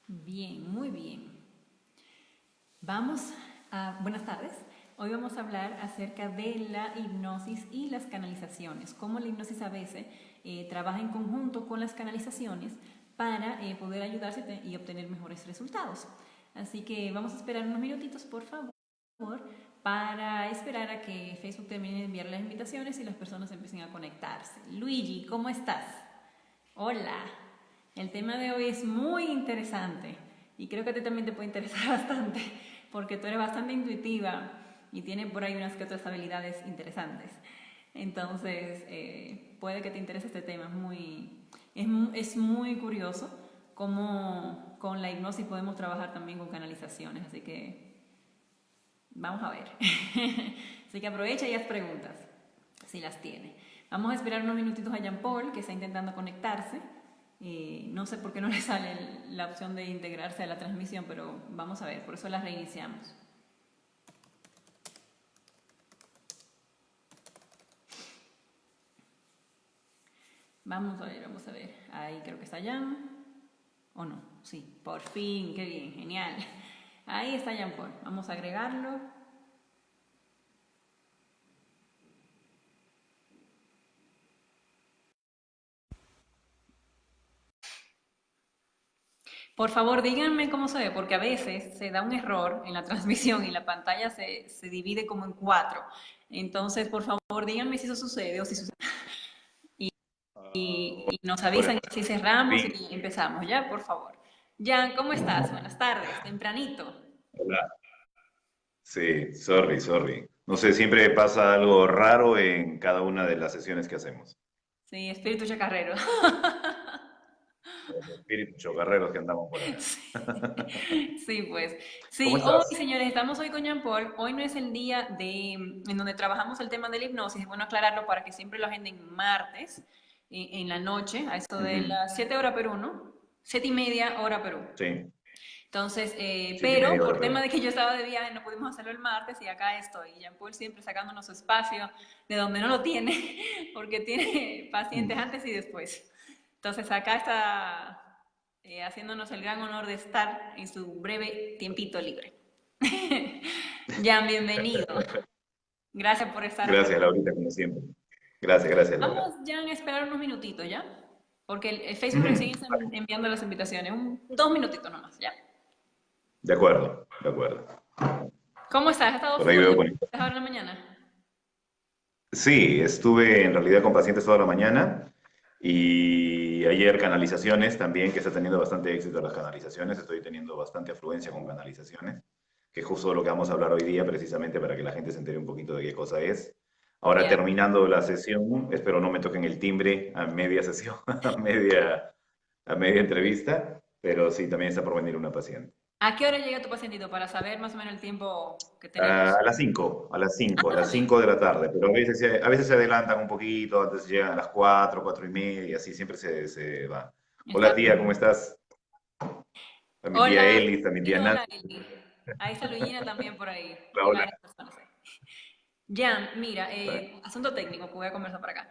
Bien, muy bien. Buenas tardes. Hoy vamos a hablar acerca de la hipnosis y las canalizaciones, cómo la hipnosis a veces trabaja en conjunto con las canalizaciones para poder ayudarse y obtener mejores resultados. Así que vamos a esperar unos minutitos, por favor, para esperar a que Facebook termine de enviar las invitaciones y las personas empiecen a conectarse. Luigi, ¿cómo estás? Hola. El tema de hoy es muy interesante y creo que a ti también te puede interesar bastante porque tú eres bastante intuitiva y tienes por ahí unas que otras habilidades interesantes. Entonces, puede que te interese este tema. Es muy curioso cómo con la hipnosis podemos trabajar también con canalizaciones. Así que vamos a ver. Así que aprovecha y haz preguntas, si las tiene. Vamos a esperar unos minutitos a Jean Paul, que está intentando conectarse. No sé por qué no le sale la opción de integrarse a la transmisión, pero vamos a ver, por eso la reiniciamos. Vamos a ver. Ahí creo que está Jan. ¿O no? Sí, por fin, qué bien, genial. Ahí está Jean Paul. Vamos a agregarlo. Por favor, díganme cómo se ve, porque a veces se da un error en la transmisión y la pantalla se divide como en cuatro. Entonces, por favor, díganme si eso sucede o si sucede. Y nos avisan si cerramos Fin. y empezamos, ¿ya? Por favor. Jan, ¿cómo estás? Buenas tardes, tempranito. Hola. Sí, sorry. No sé, siempre pasa algo raro en cada una de las sesiones que hacemos. Sí, espíritu chacarrero. Los espíritus chocarreros que andamos por acá. Sí, pues. ¿Cómo Sí, hoy, estás? señores, estamos hoy con Jean Paul. Hoy no es el día en donde trabajamos el tema de la hipnosis. Es bueno aclararlo para que siempre lo agenden martes, en la noche, a eso de Ujú. las 7 horas Perú, ¿no? 7:30 hora Perú. Sí, Entonces, siete y pero media hora, por tema pero. de que yo estaba de viaje no pudimos hacerlo el martes y acá estoy. Jean Paul siempre sacándonos su espacio de donde no lo tiene, porque tiene pacientes Mm. antes y después. Entonces, acá está haciéndonos el gran honor de estar en su breve tiempito libre. Jan, bienvenido. Gracias por estar acá. Gracias, Laurita, como siempre. Gracias, Laura. Vamos, Jan, a esperar unos minutitos, ¿ya? Porque el Facebook recién Ujú. está enviando las invitaciones. 2 minutitos nomás, ¿ya? De acuerdo. ¿Cómo estás? ¿Has estado Por ahí full veo de bonito. ahora en la mañana? Sí, estuve en realidad con pacientes toda la mañana y ayer canalizaciones también, que está teniendo bastante éxito las canalizaciones. Estoy teniendo bastante afluencia con canalizaciones, que es justo lo que vamos a hablar hoy día, precisamente para que la gente se entere un poquito de qué cosa es. Ahora Ya. terminando la sesión, espero no me toquen el timbre a media sesión, a media entrevista, pero sí, también está por venir una paciente. ¿A qué hora llega tu pacientito para saber más o menos el tiempo que A tenemos? las 5, a las 5, a Ah, las también. 5 de la tarde, pero a veces se adelantan un poquito, antes llegan a las 4, 4 y media, así siempre se va. Hola Está tía, bien. ¿cómo estás? A mi tía Hola, Elis, a mi sí, tía Nat. hola, Eli. Ahí está Luigina también por ahí. Hola, Hay hola. varias personas ahí. Jan, mira, asunto técnico que voy a conversar por acá.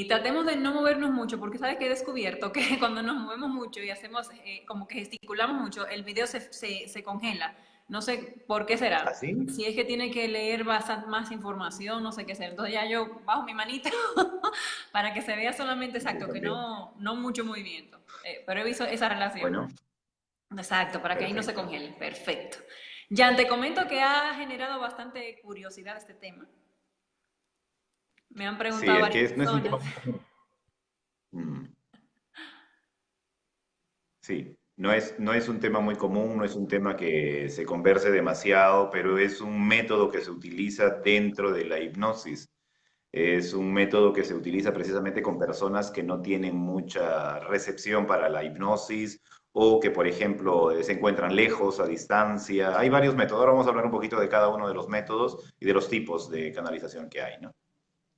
Tratemos de no movernos mucho, porque sabes que he descubierto que cuando nos movemos mucho y hacemos como que gesticulamos mucho, el video se congela. No sé por qué será. ¿Así? Si es que tiene que leer bastante más información, no sé qué hacer. Entonces ya yo bajo mi manita para que se vea solamente exacto, que También. no mucho movimiento. Pero he visto esa relación. Bueno, Exacto, para que ahí no se perfecto. congele. Perfecto. Jan, te comento que ha generado bastante curiosidad este tema. Me han Sí, preguntado es varias que no es un tema. personas. Mm, sí, no es un tema muy común, no es un tema que se converse demasiado, pero es un método que se utiliza dentro de la hipnosis. Es un método que se utiliza precisamente con personas que no tienen mucha recepción para la hipnosis o que, por ejemplo, se encuentran lejos, a distancia. Hay varios métodos. Ahora vamos a hablar un poquito de cada uno de los métodos y de los tipos de canalización que hay, ¿no?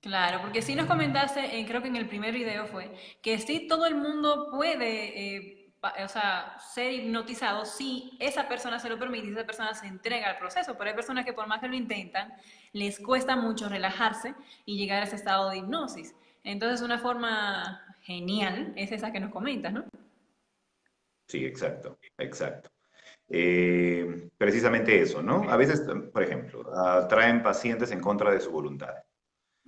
Claro, porque sí nos comentaste, creo que en el primer video fue, que sí todo el mundo puede, o sea, ser hipnotizado si esa persona se lo permite y esa persona se entrega al proceso, pero hay personas que por más que lo intentan, les cuesta mucho relajarse y llegar a ese estado de hipnosis. Entonces una forma genial es esa que nos comentas, ¿no? Sí, exacto, exacto. Precisamente eso, ¿no? A veces, por ejemplo, traen pacientes en contra de su voluntad.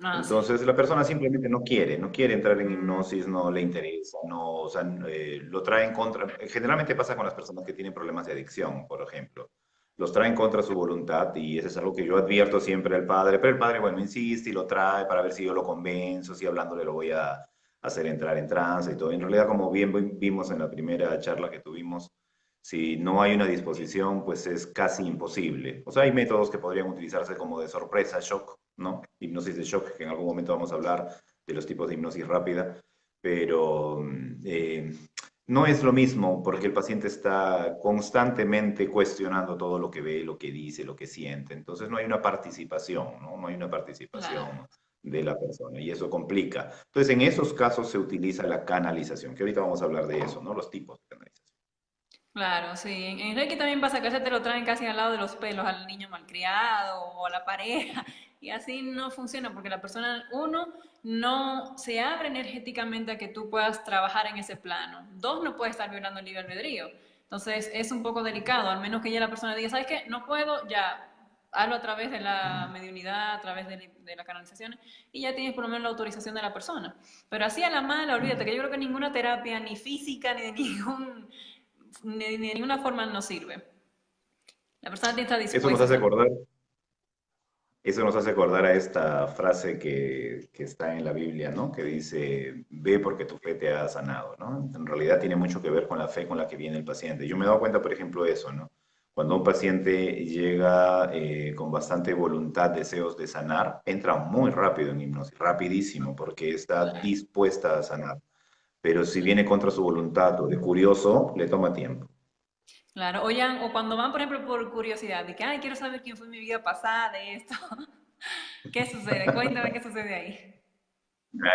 Ah, sí. Entonces la persona simplemente no quiere entrar en hipnosis, no le interesa, no, o sea, lo trae en contra. Generalmente pasa con las personas que tienen problemas de adicción, por ejemplo. Los traen contra su voluntad y eso es algo que yo advierto siempre al padre, pero el padre, bueno, insiste y lo trae para ver si yo lo convenzo, si hablándole lo voy a hacer entrar en trance y todo. En realidad, como bien vimos en la primera charla que tuvimos, si no hay una disposición, pues es casi imposible. O sea, hay métodos que podrían utilizarse como de sorpresa, shock, ¿no? Hipnosis de shock, que en algún momento vamos a hablar de los tipos de hipnosis rápida, pero no es lo mismo porque el paciente está constantemente cuestionando todo lo que ve, lo que dice, lo que siente. Entonces no hay una participación, ¿no? No hay una Claro. participación de la persona y eso complica. Entonces en esos casos se utiliza la canalización, que ahorita vamos a hablar de eso, ¿no? Los tipos de canalización. Claro, sí. En Reiki también pasa que a veces te lo traen casi al lado de los pelos al niño malcriado o a la pareja. Y así no funciona porque la persona, uno, no se abre energéticamente a que tú puedas trabajar en ese plano. Dos, no puede estar violando el libre albedrío. Entonces es un poco delicado, al menos que ya la persona diga, ¿sabes qué? No puedo, ya, hazlo a través de la mediunidad, a través de las canalizaciones, y ya tienes por lo menos la autorización de la persona. Pero así a la mala, olvídate que yo creo que ninguna terapia, ni física, ni de ninguna forma no sirve. La persona tiene que estar Eso nos dispuesta a hace hacerlo. acordar Eso nos hace acordar a esta frase que está en la Biblia, ¿no? Que dice, ve porque tu fe te ha sanado, ¿no? En realidad tiene mucho que ver con la fe con la que viene el paciente. Yo me he dado cuenta, por ejemplo, de eso, ¿no? Cuando un paciente llega con bastante voluntad, deseos de sanar, entra muy rápido en hipnosis, rapidísimo, porque está dispuesta a sanar. Pero si Sí. viene contra su voluntad o de curioso, le toma tiempo. Claro, oyan, o cuando van, por ejemplo, por curiosidad, de que, ay, quiero saber quién fue en mi vida pasada, de esto. ¿Qué sucede? Cuéntame qué sucede ahí.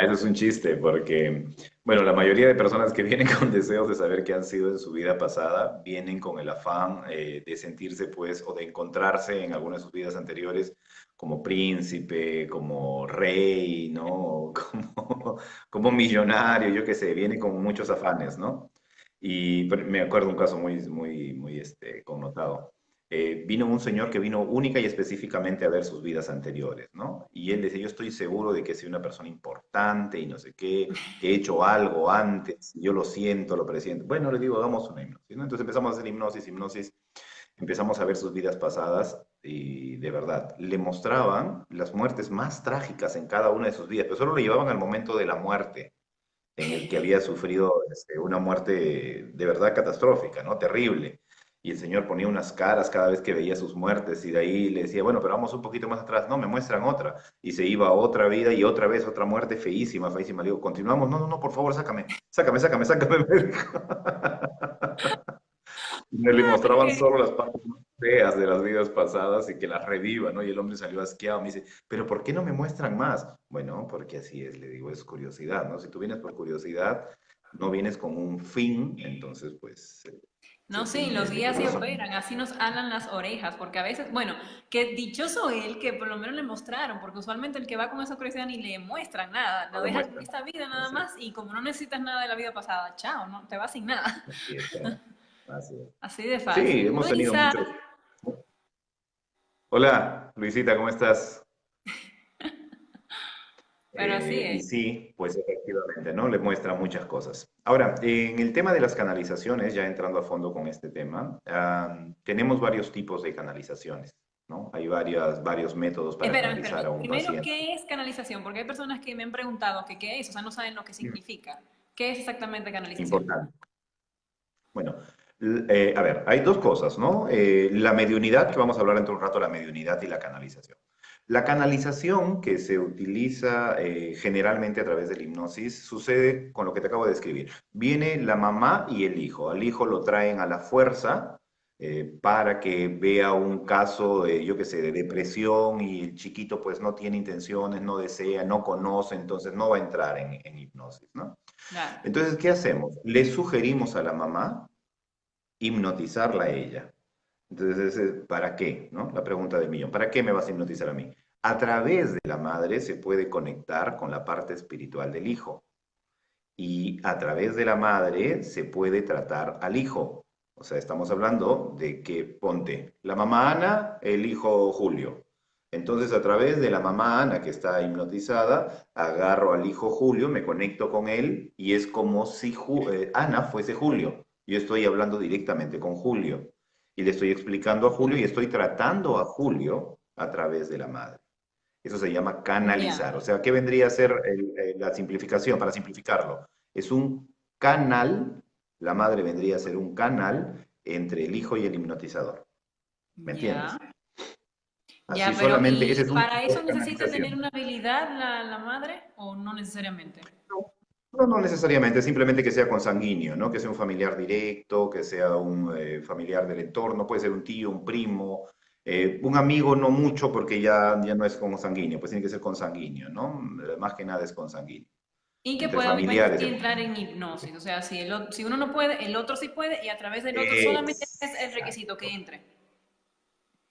Eso es un chiste porque, bueno, la mayoría de personas que vienen con deseos de saber qué han sido en su vida pasada, vienen con el afán de sentirse, pues, o de encontrarse en alguna de sus vidas anteriores como príncipe, como rey, ¿no? Como millonario, yo qué sé, vienen con muchos afanes, ¿no? Y me acuerdo un caso muy connotado. Vino un señor que vino única y específicamente a ver sus vidas anteriores, ¿no? Y él decía, yo estoy seguro de que soy una persona importante y no sé qué, que he hecho algo antes, yo lo siento, lo presiento. Bueno, le digo, hagamos una hipnosis, ¿no? Entonces empezamos a hacer hipnosis, empezamos a ver sus vidas pasadas y de verdad, le mostraban las muertes más trágicas en cada una de sus vidas, pero solo lo llevaban al momento de la muerte en el que había sufrido una muerte de verdad catastrófica, ¿no? Terrible. Y el Señor ponía unas caras cada vez que veía sus muertes y de ahí le decía, bueno, pero vamos un poquito más atrás, no, me muestran otra. Y se iba a otra vida y otra vez otra muerte feísima, feísima. Le digo, continuamos, no, no, no, por favor, sácame, me dijo. Y me le mostraban solo las partes más feas de las vidas pasadas y que las reviva, ¿no? Y el hombre salió asqueado, me dice, pero ¿por qué no me muestran más? Bueno, porque así es, le digo, es curiosidad, ¿no? Si tú vienes por curiosidad, no vienes con un fin, entonces, pues, No, ese sí, fin los es de guías sí curioso. operan, así nos alan las orejas, porque a veces, bueno, que dichoso él que por lo menos le mostraron, porque usualmente el que va con esa curiosidad ni le muestran nada, No lo le dejan en muestran. esta vida nada Así es, más y como no necesitas nada de la vida pasada, chao, no, te vas sin nada. así es, claro. Así es. Así de Sí, fácil. hemos tenido Luisa, muchos. Hola, Luisita, ¿cómo estás? pero así Y es. sí, pues efectivamente, ¿no? Le muestra muchas cosas. Ahora, en el tema de las canalizaciones, ya entrando a fondo con este tema, tenemos varios tipos de canalizaciones, ¿no? Hay varios métodos para canalizar Espérame. a un Primero, paciente. ¿qué es canalización? Porque hay personas que me han preguntado que qué es, o sea, no saben lo que significa. ¿Qué es exactamente canalización? Importante. Bueno, a ver, hay dos cosas, ¿no? La mediunidad, que vamos a hablar dentro de un rato, la mediunidad y la canalización. La canalización que se utiliza generalmente a través de la hipnosis sucede con lo que te acabo de describir. Viene la mamá y el hijo. Al hijo lo traen a la fuerza para que vea un caso de, yo qué sé, de depresión y el chiquito pues no tiene intenciones, no desea, no conoce, entonces no va a entrar en hipnosis, ¿no? Claro. Entonces, ¿qué hacemos? Le sugerimos a la mamá hipnotizarla a ella. Entonces, ¿para qué? ¿No? La pregunta del millón. ¿Para qué me vas a hipnotizar a mí? A través de la madre se puede conectar con la parte espiritual del hijo. y a través de la madre se puede tratar al hijo. O sea, estamos hablando de que, ponte, la mamá Ana, el hijo Julio. Entonces, a través de la mamá Ana, que está hipnotizada, agarro al hijo Julio, me conecto con él y es como si Ana fuese Julio. Yo estoy hablando directamente con Julio y le estoy explicando a Julio y estoy tratando a Julio a través de la madre. Eso se llama canalizar. O Ya, sea, ¿qué vendría a ser la simplificación? Para simplificarlo, es un canal, la madre vendría a ser un canal entre el hijo y el hipnotizador. ¿Me entiendes? ya. Así Ya, pero solamente, ese ¿y es un para tipo eso de necesita tener canalización. una habilidad la madre o no necesariamente? No necesariamente, simplemente que sea consanguíneo, ¿no? Que sea un familiar directo, que sea un familiar del entorno, puede ser un tío, un primo, un amigo no mucho porque ya no es consanguíneo, pues tiene que ser consanguíneo, ¿no? Más que nada es consanguíneo. Y que Entre pueda obviamente familiares sí se entrar puede. en hipnosis. O sea, si uno no puede, el otro sí puede y a través del otro solamente es el requisito que Exacto, entre.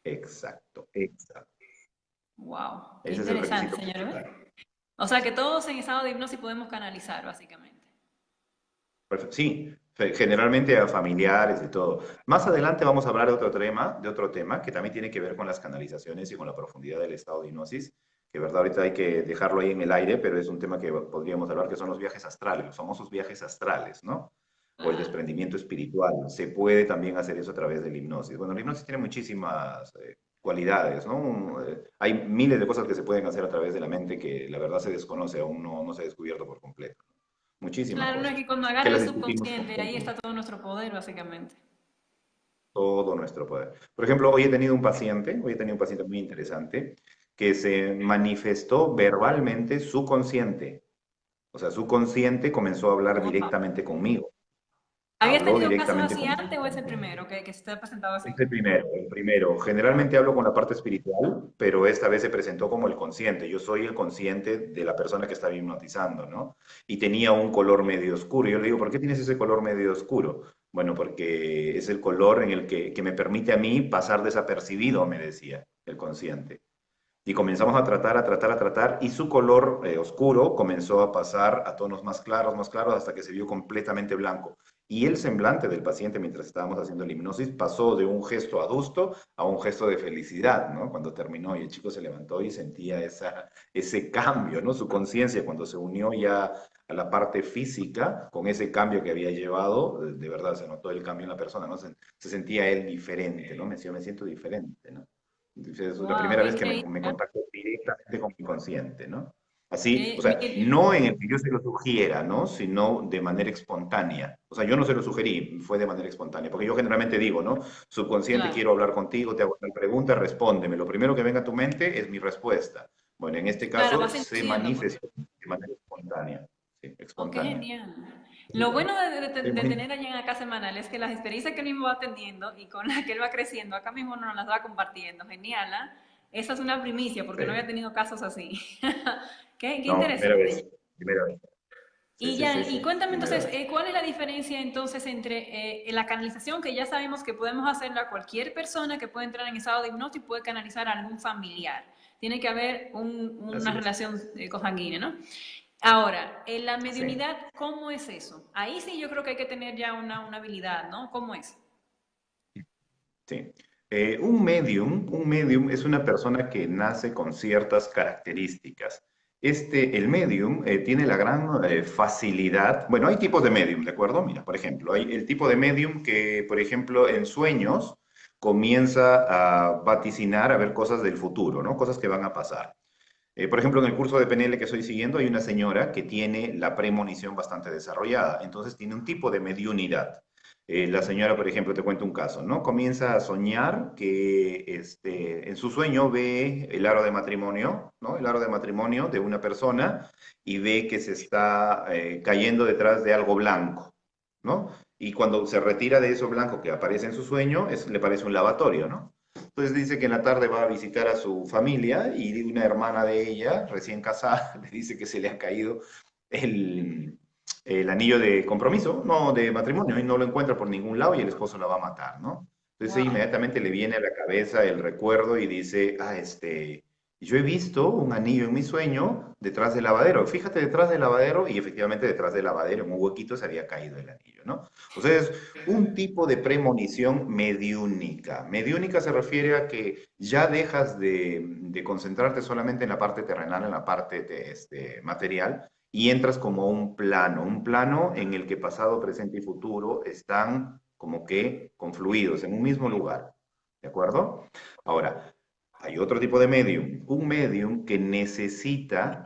exacto, exacto. Wow, qué Ese es el interesante, requisito señores. principal. O sea, que todos en estado de hipnosis podemos canalizar, básicamente. Sí, generalmente a familiares y todo. Más adelante vamos a hablar de otro tema que también tiene que ver con las canalizaciones y con la profundidad del estado de hipnosis, que verdad ahorita hay que dejarlo ahí en el aire, pero es un tema que podríamos hablar, que son los viajes astrales, los famosos viajes astrales, ¿no? O el Claro. desprendimiento espiritual. Se puede también hacer eso a través de la hipnosis. Bueno, la hipnosis tiene muchísimas cualidades, ¿no? Hay miles de cosas que se pueden hacer a través de la mente que la verdad se desconoce, aún no se ha descubierto por completo. Muchísimas Claro, no es cosas que cuando que agarra el las discutimos con subconsciente, ahí está todo nuestro poder, básicamente. todo nuestro poder. Por ejemplo, hoy he tenido un paciente muy interesante que se manifestó verbalmente su consciente. O sea, su consciente comenzó a hablar Wow. directamente conmigo. ¿Habías Habló tenido casos directamente así conmigo. antes o es el primero que se te ha presentado así? Es el primero, el primero. Generalmente hablo con la parte espiritual, pero esta vez se presentó como el consciente. Yo soy el consciente de la persona que estaba hipnotizando, ¿no? Y tenía un color medio oscuro. Yo le digo, ¿por qué tienes ese color medio oscuro? Bueno, porque es el color en el que me permite a mí pasar desapercibido, me decía el consciente. Y comenzamos a tratar, a tratar, a tratar, y su color oscuro comenzó a pasar a tonos más claros, hasta que se vio completamente blanco. Y el semblante del paciente mientras estábamos haciendo la hipnosis pasó de un gesto adusto a un gesto de felicidad, ¿no? Cuando terminó y el chico se levantó y sentía ese cambio, ¿no? Su conciencia cuando se unió ya a la parte física, con ese cambio que había llevado, de verdad se notó el cambio en la persona, ¿no? Se sentía él diferente, ¿no? Me decía, me siento diferente, ¿no? Entonces, es la Wow, primera qué vez que increíble. me contacto directamente con mi consciente, ¿no? Así, o Que, sea, no en el que yo se lo sugiera, ¿no? Sino de manera espontánea. O sea, yo no se lo sugerí, fue de manera espontánea, porque yo generalmente digo, ¿no? Subconsciente, claro, quiero hablar contigo, te hago una pregunta, respóndeme. Lo primero que venga a tu mente es mi respuesta. Bueno, en este claro, caso vas se induciendo, pues. manifestó de manera espontánea, sí, Oh, qué espontánea. genial. Sí, Lo bueno sí, de muy- tener allá en acá semanal es que las experiencias que él mismo va atendiendo y con las que él va creciendo, acá mismo nos las va compartiendo. Genial, ¿ah? Esa es una primicia porque no sí. había tenido casos así. Qué No, primera interesante. vez, primera vez. Sí, Y sí, ya, sí, y sí, cuéntame primera entonces, vez. ¿cuál es la diferencia entonces entre la canalización, que ya sabemos que podemos hacerla cualquier persona que puede entrar en estado de hipnosis puede canalizar a algún familiar? Tiene que haber una Así es. relación consanguínea, ¿no? Ahora, en la Sí. mediunidad, ¿cómo es eso? Ahí sí yo creo que hay que tener ya una habilidad, ¿no? ¿Cómo es? Sí. Un medium es una persona que nace con ciertas características. El medium tiene la gran facilidad. Bueno, hay tipos de medium, ¿de acuerdo? Mira, por ejemplo, hay el tipo de medium que, por ejemplo, en sueños comienza a vaticinar, a ver cosas del futuro, ¿no? Cosas que van a pasar. Por ejemplo, en el curso de PNL que estoy siguiendo hay una señora que tiene la premonición bastante desarrollada, entonces tiene un tipo de mediunidad. La señora, por ejemplo, te cuento un caso, ¿no? Comienza a soñar que en su sueño ve el aro de matrimonio, ¿no? El aro de matrimonio de una persona y ve que se está cayendo detrás de algo blanco, ¿no? Y cuando se retira de eso blanco que aparece en su sueño, le parece un lavatorio, ¿no? Entonces dice que en la tarde va a visitar a su familia y una hermana de ella, recién casada, le dice que se le ha caído el, el anillo de compromiso, no de matrimonio, y no lo encuentra por ningún lado y el esposo la va a matar, ¿no? Entonces ella Wow. inmediatamente le viene a la cabeza el recuerdo y dice, Yo he visto un anillo en mi sueño detrás del lavadero. Fíjate detrás del lavadero y efectivamente detrás del lavadero en un huequito se había caído el anillo, ¿no? O sea, es un tipo de premonición mediúnica. Mediúnica se refiere a que ya dejas de concentrarte solamente en la parte terrenal, en la parte material, y entras como a un plano en el que pasado, presente y futuro están como que confluidos en un mismo lugar. ¿De acuerdo? Ahora, hay otro tipo de medium, un medium que necesita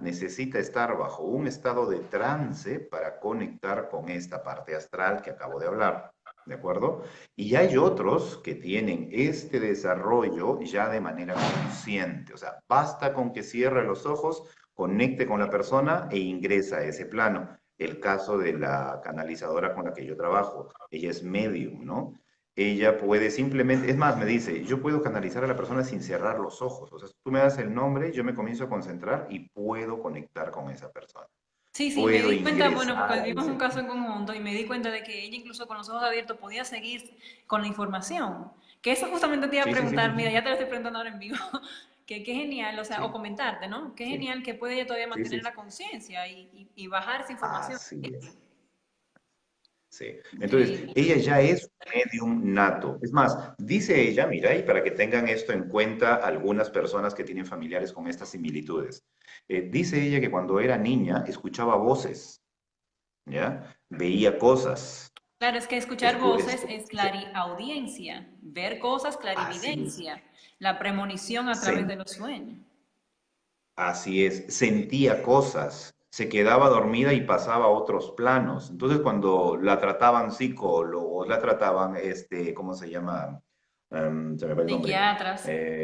estar bajo un estado de trance para conectar con esta parte astral que acabo de hablar, ¿de acuerdo? Y hay otros que tienen este desarrollo ya de manera consciente, o sea, basta con que cierre los ojos, conecte con la persona e ingresa a ese plano. El caso de la canalizadora con la que yo trabajo, ella es medium, ¿no? Ella puede simplemente, es más, me dice, yo puedo canalizar a la persona sin cerrar los ojos. O sea, tú me das el nombre, yo me comienzo a concentrar y puedo conectar con esa persona. Sí, sí, me Puedo di cuenta, bueno, ingresar porque a vimos ese un caso mundo. en conjunto y me di cuenta de que ella incluso con los ojos abiertos podía seguir con la información. Que eso justamente te iba a Sí, sí, sí, sí, preguntar, sí. mira, ya te lo estoy preguntando ahora en vivo, que qué genial, o sea, o Sí, comentarte, ¿no? Qué sí, genial que puede ella todavía sí, mantener sí, la sí. conciencia y bajar esa información. Así es. Sí. Entonces, Increíble. ella ya es un medium nato. Es más, dice ella, mira, y para que tengan esto en cuenta algunas personas que tienen familiares con estas similitudes, dice ella que cuando era niña escuchaba voces, ¿ya? Veía cosas. Claro, es que escuchar Escu- voces es- es clariaudiencia, ver cosas, así es. clarividencia, la premonición a través de los sueños. Así es, sentía cosas, se quedaba dormida y pasaba a otros planos. Entonces, cuando la trataban psicólogos, la trataban, ¿cómo se llama? Se me va el nombre.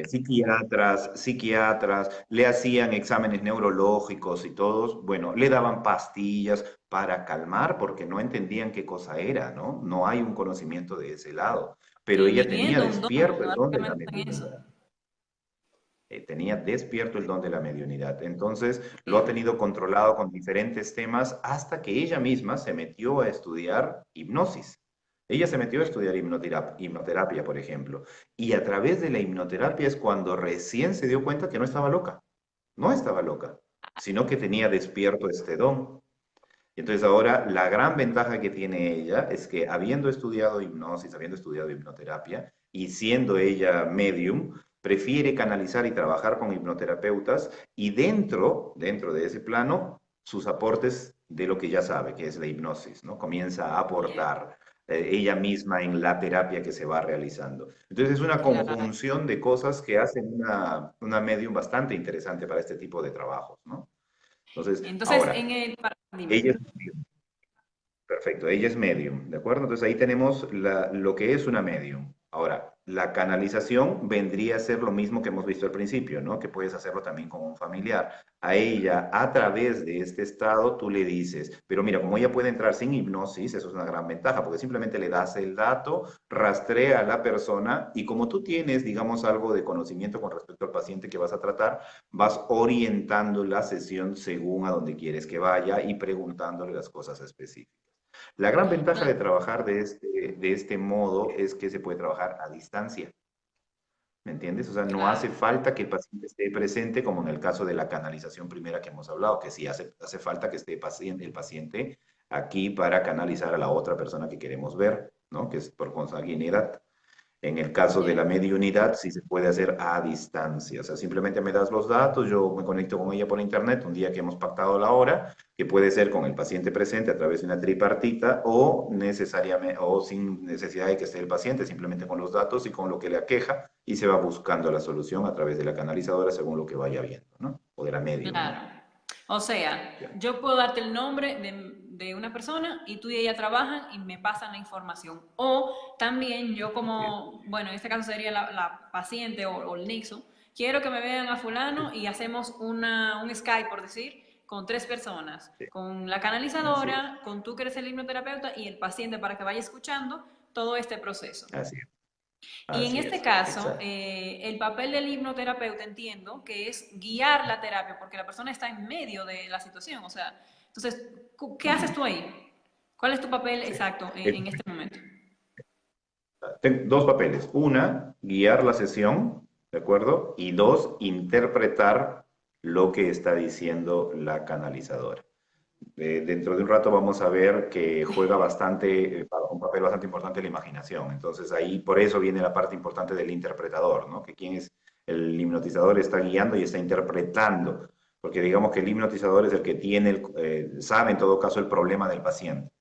Psiquiatras. Psiquiatras, le hacían exámenes neurológicos y todos, bueno, le daban pastillas para calmar porque no entendían qué cosa era, ¿no? No hay un conocimiento de ese lado, pero Y ella tenía viviendo un don, despierto el don de la básicamente en eso. mediunidad. Tenía despierto el don de la mediunidad. Entonces lo ha Increíble. tenido controlado con diferentes temas hasta que ella misma se metió a estudiar hipnosis. Ella se metió a estudiar hipnoterapia, por ejemplo, y a través de la hipnoterapia es cuando recién se dio cuenta que no estaba loca, no estaba loca, sino que tenía despierto este don. Entonces ahora la gran ventaja que tiene ella es que habiendo estudiado hipnosis, habiendo estudiado hipnoterapia y siendo ella medium, prefiere canalizar y trabajar con hipnoterapeutas y dentro de ese plano, sus aportes de lo que ya sabe, que es la hipnosis, ¿no? Comienza a Bien, aportar ella misma en la terapia que se va realizando. Entonces es una claro. conjunción de cosas que hacen una medium bastante interesante para este tipo de trabajos, ¿no? Entonces, Entonces, ahora, en el... Dime. ella es perfecto, ella es medium, ¿de acuerdo? Entonces ahí tenemos lo que es una medium. Ahora, la canalización vendría a ser lo mismo que hemos visto al principio, ¿no? Que puedes hacerlo también con un familiar. A ella, a través de este estado, tú le dices, pero mira, como ella puede entrar sin hipnosis, eso es una gran ventaja, porque simplemente le das el dato, rastrea a la persona y como tú tienes, digamos, algo de conocimiento con respecto al paciente que vas a tratar, vas orientando la sesión según a donde quieres que vaya y preguntándole las cosas específicas. La gran ventaja de trabajar de este modo es que se puede trabajar a distancia, ¿me entiendes? O sea, no hace Claro. falta que el paciente esté presente como en el caso de la canalización primera que hemos hablado, que sí hace falta que esté el paciente aquí para canalizar a la otra persona que queremos ver, ¿no? Que es por consanguinidad. En el caso de la Bien. mediunidad, sí se puede hacer a distancia. O sea, simplemente me das los datos, yo me conecto con ella por internet un día que hemos pactado la hora, que puede ser con el paciente presente a través de una tripartita o necesariamente o sin necesidad de que esté el paciente, simplemente con los datos y con lo que le aqueja y se va buscando la solución a través de la canalizadora según lo que vaya viendo, ¿no? O de la medium, Claro. ¿no? O sea, Ya. yo puedo darte el nombre de una persona y tú y ella trabajan y me pasan la información. O también yo como, bueno, en este caso sería la paciente o el nexo, quiero que me vean a fulano y hacemos un Skype, por decir, con tres personas, Sí, con la así es, canalizadora, con tú que eres el hipnoterapeuta y el paciente para que vaya escuchando todo este proceso. así es, Y en así este es, caso, exacto. el papel del hipnoterapeuta entiendo que es guiar la terapia, porque la persona está en medio de la situación. O sea, entonces, ¿qué haces Ujú, tú ahí? ¿Cuál es tu papel sí. exacto en este momento? Tengo dos papeles. Una, guiar la sesión ¿de acuerdo? Y dos, interpretar lo que está diciendo la canalizadora. Dentro de un rato vamos a ver que juega bastante, un papel bastante importante la imaginación. Entonces ahí por eso viene la parte importante del interpretador, ¿no? Que quien es el hipnotizador está guiando y está interpretando, porque digamos que el hipnotizador es el que tiene, sabe en todo caso el problema del paciente.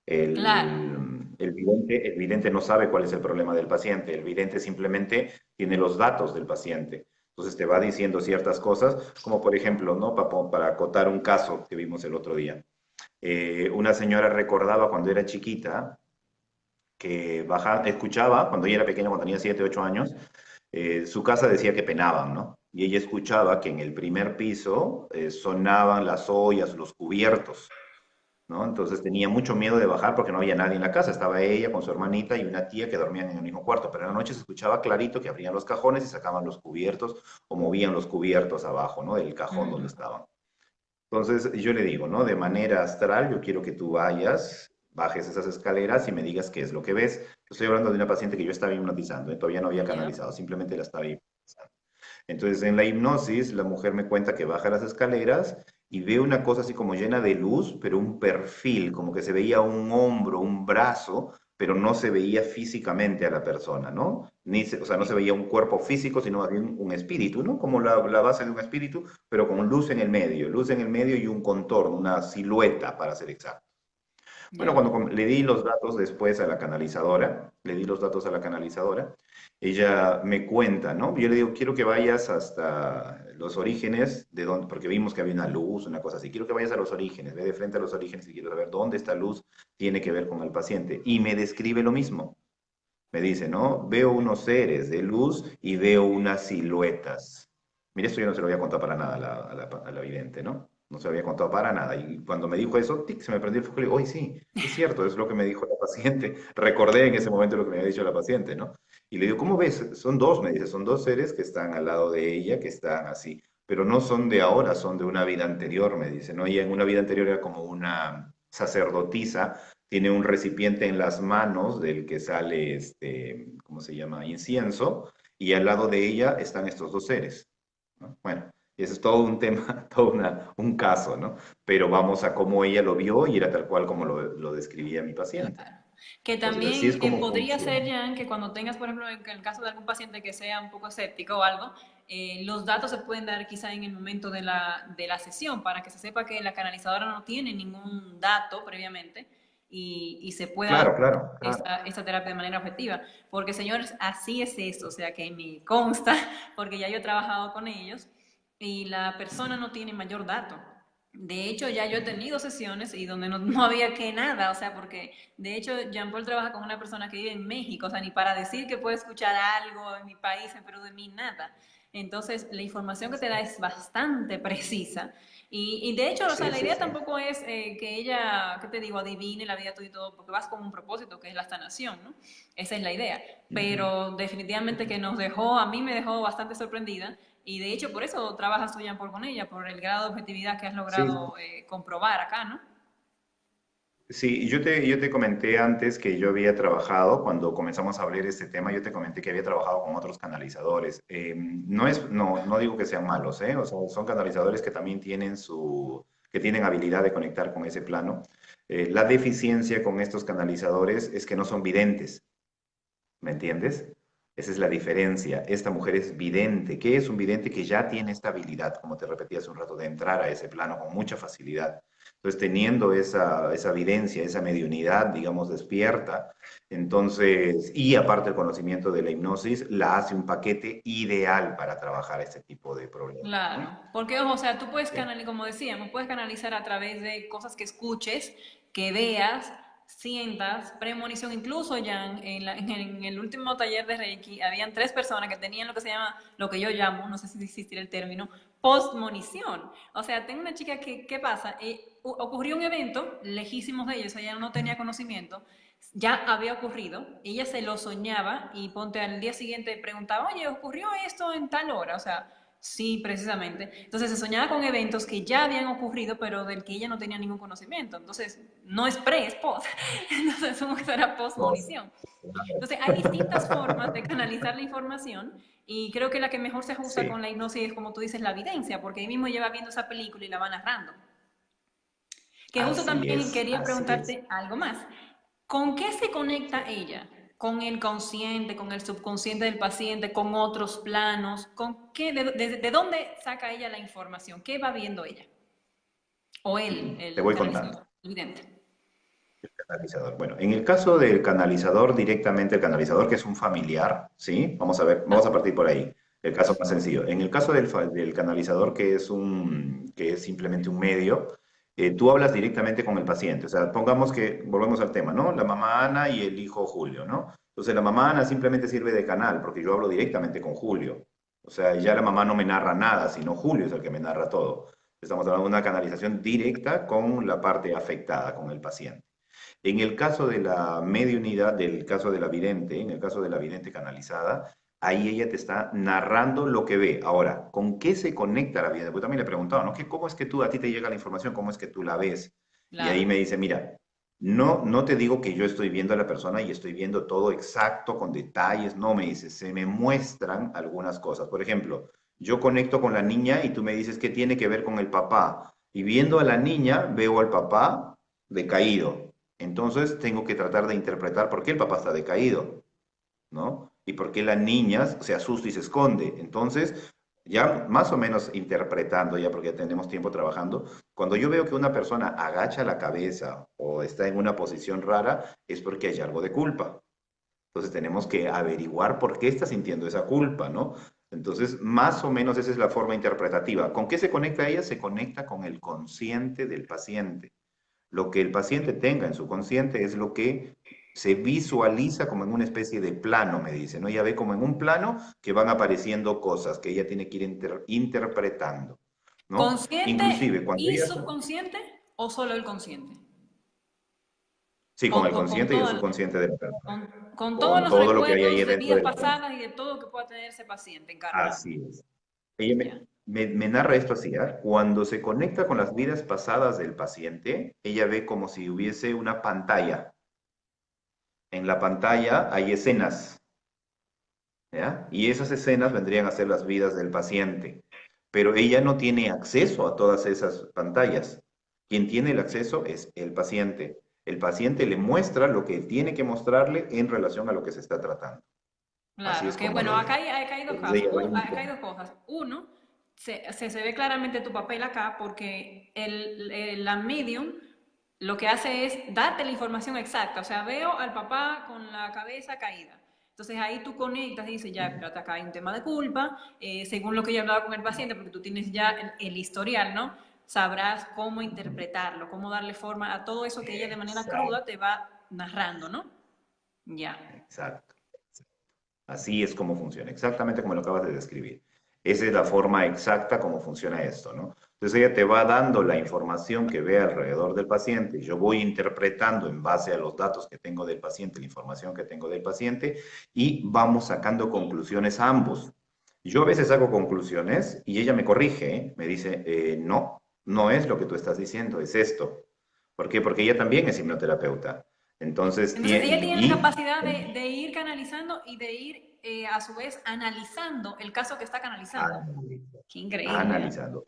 Claro. El vidente no sabe cuál es el problema del paciente, el vidente simplemente tiene los datos del paciente. Entonces te va diciendo ciertas cosas, como por ejemplo, ¿no? Para acotar un caso que vimos el otro día. Una señora recordaba cuando era chiquita que escuchaba, cuando ella era pequeña, cuando tenía 7 8 años, su casa decía que penaban, ¿no? Y ella escuchaba que en el primer piso sonaban las ollas, los cubiertos, ¿no? Entonces tenía mucho miedo de bajar porque no había nadie en la casa. Estaba ella con su hermanita y una tía que dormían en el mismo cuarto, pero en la noche se escuchaba clarito que abrían los cajones y sacaban los cubiertos o movían los cubiertos abajo, ¿no? Del cajón donde Ujú. estaban. Entonces yo le digo, ¿no? De manera astral, yo quiero que tú vayas, bajes esas escaleras y me digas qué es lo que ves. Estoy hablando de una paciente que yo estaba hipnotizando, todavía no había Ya. canalizado, simplemente la estaba hipnotizando. Entonces, en la hipnosis, la mujer me cuenta que baja las escaleras y ve una cosa así como llena de luz, pero un perfil, como que se veía un hombro, un brazo, pero no se veía físicamente a la persona, ¿no? O sea, no se veía un cuerpo físico, sino más bien un espíritu, ¿no? Como la base de un espíritu, pero con luz en el medio y un contorno, una silueta, para ser exacto. Bueno, Ya. cuando le di los datos después a la canalizadora, le di los datos a la canalizadora, ella me cuenta, ¿no? Yo le digo, quiero que vayas hasta los orígenes de donde, porque vimos que había una luz, una cosa así. Quiero que vayas a los orígenes, ve de frente a los orígenes y quiero saber dónde esta luz tiene que ver con el paciente. Y me describe lo mismo. Me dice, ¿no? Veo unos seres de luz y veo unas siluetas. Mira, esto yo no se lo había contado para nada a la vidente, ¿no? No se lo había contado para nada. Y cuando me dijo eso, tic, se me prendió el foco y le digo, ¡oye, sí! Es cierto, es lo que me dijo la paciente. Recordé en ese momento lo que me había dicho la paciente, ¿no? Y le digo, ¿cómo ves? Son dos, me dice, son dos seres que están al lado de ella, que están así. Pero no son de ahora, son de una vida anterior, me dice, ¿no? Y en una vida anterior era como una sacerdotisa, tiene un recipiente en las manos del que sale, ¿cómo se llama? Incienso, y al lado de ella están estos dos seres, ¿no? Bueno, y ese es todo un tema, un caso, ¿no? Pero vamos a cómo ella lo vio y era tal cual como lo describía mi paciente. Claro. Que Entonces, así es también como podría ser, funciona. Jan, que cuando tengas, por ejemplo, en el caso de algún paciente que sea un poco escéptico o algo, los datos se pueden dar quizá en el momento de la sesión para que se sepa que la canalizadora no tiene ningún dato previamente y se pueda Claro, hacer claro, claro. esta terapia de manera objetiva. Porque, señores, así es esto, o sea, que me consta, porque ya yo he trabajado con ellos y la persona no tiene mayor dato. De hecho, ya yo he tenido sesiones y donde no había que nada, o sea, porque de hecho Jean Paul trabaja con una persona que vive en México, o sea, ni para decir que puede escuchar algo en mi país, en Perú, de mí, nada. Entonces, la información que te da es bastante precisa. Y de hecho, o sea, Sí, la sí, idea sí. tampoco es que ella, ¿qué te digo?, adivine la vida tuya y todo, porque vas con un propósito, que es la sanación, ¿no? Esa es la idea. Ujú. Pero definitivamente que nos dejó, a mí me dejó bastante sorprendida y de hecho por eso trabajas tú ya por con ella, por el grado de objetividad que has Sí, logrado comprobar acá, ¿no? sí, yo te comenté antes que yo había trabajado, cuando comenzamos a hablar de este tema, yo te comenté que había trabajado con otros canalizadores. No digo que sean malos, ¿eh? O sea, son canalizadores que también tienen que tienen habilidad de conectar con ese plano. La deficiencia con estos canalizadores es que no son videntes. ¿Me entiendes? Esa es la diferencia. Esta mujer es vidente. ¿Qué es un vidente? Que ya tiene esta habilidad, como te repetí hace un rato, de entrar a ese plano con mucha facilidad. Entonces, teniendo esa evidencia, esa mediunidad, digamos, despierta, entonces, y aparte el conocimiento de la hipnosis, la hace un paquete ideal para trabajar este tipo de problemas, Claro, ¿no? porque ojo, o sea, tú puedes Sí. canalizar, como decíamos, puedes canalizar a través de cosas que escuches, que veas, sientas, premonición, incluso ya en el último taller de Reiki habían tres personas que tenían lo que se llama, lo que yo llamo, no sé si existirá el término, postmonición. O sea, tengo una chica que, ¿qué pasa? Ocurrió un evento lejísimos de ellos, ella no tenía conocimiento, ya había ocurrido, ella se lo soñaba y ponte al día siguiente preguntaba, oye, ocurrió esto en tal hora, o sea, Sí, precisamente. Entonces se soñaba con eventos que ya habían ocurrido, pero del que ella no tenía ningún conocimiento. Entonces, no es pre, es post. Entonces, como que era Dos. post-monición. Entonces, hay distintas formas de canalizar la información y creo que la que mejor se ajusta Sí, con la hipnosis es, como tú dices, la evidencia, porque ahí mismo lleva viendo esa película y la va narrando. Que justo así también es, quería así es. preguntarte algo más. ¿Con qué se conecta ella? ¿Con el consciente, con el subconsciente del paciente, con otros planos? ¿Con qué, de dónde saca ella la información? ¿Qué va viendo ella? O él, Te el voy contando. canalizador, evidente. Canalizador. Bueno, en el caso del canalizador, directamente el canalizador, que es un familiar, ¿sí? Vamos a ver, vamos a partir por ahí. El caso más sencillo. En el caso del canalizador, que es simplemente un medio, tú hablas directamente con el paciente. O sea, pongamos que, volvemos al tema, ¿no? La mamá Ana y el hijo Julio, ¿no? Entonces, la mamá Ana simplemente sirve de canal, porque yo hablo directamente con Julio. O sea, ya la mamá no me narra nada, sino Julio es el que me narra todo. Estamos hablando de una canalización directa con la parte afectada, con el paciente. En el caso de la mediunidad, del caso de la vidente, en el caso de la vidente canalizada, ahí ella te está narrando lo que ve. Ahora, ¿con qué se conecta la vidente? Porque también le he preguntado, ¿no? ¿Cómo es que tú, a ti te llega la información? ¿Cómo es que tú la ves? Y Claro. ahí me dice, mira, no te digo que yo estoy viendo a la persona y estoy viendo todo exacto, con detalles, no me dice, se me muestran algunas cosas. Por ejemplo, yo conecto con la niña y tú me dices qué tiene que ver con el papá. Y viendo a la niña, veo al papá decaído. Entonces tengo que tratar de interpretar por qué el papá está decaído, ¿no? Y por qué la niña se asusta y se esconde. Entonces, ya más o menos interpretando, ya porque ya tenemos tiempo trabajando, cuando yo veo que una persona agacha la cabeza o está en una posición rara, es porque hay algo de culpa. Entonces tenemos que averiguar por qué está sintiendo esa culpa, ¿no? Entonces, más o menos esa es la forma interpretativa. ¿Con qué se conecta ella? Se conecta con el consciente del paciente. Lo que el paciente tenga en su consciente es lo que se visualiza como en una especie de plano, me dice, ¿no? Ella ve como en un plano que van apareciendo cosas que ella tiene que ir interpretando, ¿no? ¿Consciente Inclusive cuando y ella... subconsciente o solo el consciente? Sí, con el O con consciente y el todo, subconsciente de la persona, con todos con los todo lo que hay ahí recuerdos de dentro vidas del cuerpo. pasadas y de todo que pueda tener ese paciente encarnado. Así es. Ella Ya. me narra esto así, ¿ah? Cuando se conecta con las vidas pasadas del paciente, ella ve como si hubiese una pantalla. En la pantalla hay escenas, ¿ya? Y esas escenas vendrían a ser las vidas del paciente, pero ella no tiene acceso a todas esas pantallas. Quien tiene el acceso es el paciente. El paciente le muestra lo que tiene que mostrarle en relación a lo que se está tratando. Así Claro, es que como bueno, lo ve. acá hay dos Entonces casos. ella va Acá hay dos cosas. Uno, se ve claramente tu papel acá porque la medium lo que hace es darte la información exacta. O sea, veo al papá con la cabeza caída. Entonces ahí tú conectas y dices, ya, espérate, acá hay un tema de culpa, según lo que yo hablaba con el paciente, porque tú tienes ya el historial, ¿no? Sabrás cómo interpretarlo, cómo darle forma a todo eso que ella de manera Exacto, cruda te va narrando, ¿no? Ya. exacto. Así es como funciona, exactamente como lo acabas de describir. Esa es la forma exacta como funciona esto, ¿no? Entonces ella te va dando la información que ve alrededor del paciente, yo voy interpretando en base a los datos que tengo del paciente, la información que tengo del paciente, y vamos sacando conclusiones a ambos. Yo a veces hago conclusiones y ella me corrige, ¿eh? Me dice, no, no es lo que tú estás diciendo, es esto. ¿Por qué? Porque ella también es hipnoterapeuta. Entonces, Entonces, ella tiene la capacidad de ir canalizando y de ir, a su vez, analizando el caso que está canalizando. analizando. Qué increíble, ¿eh? Analizando.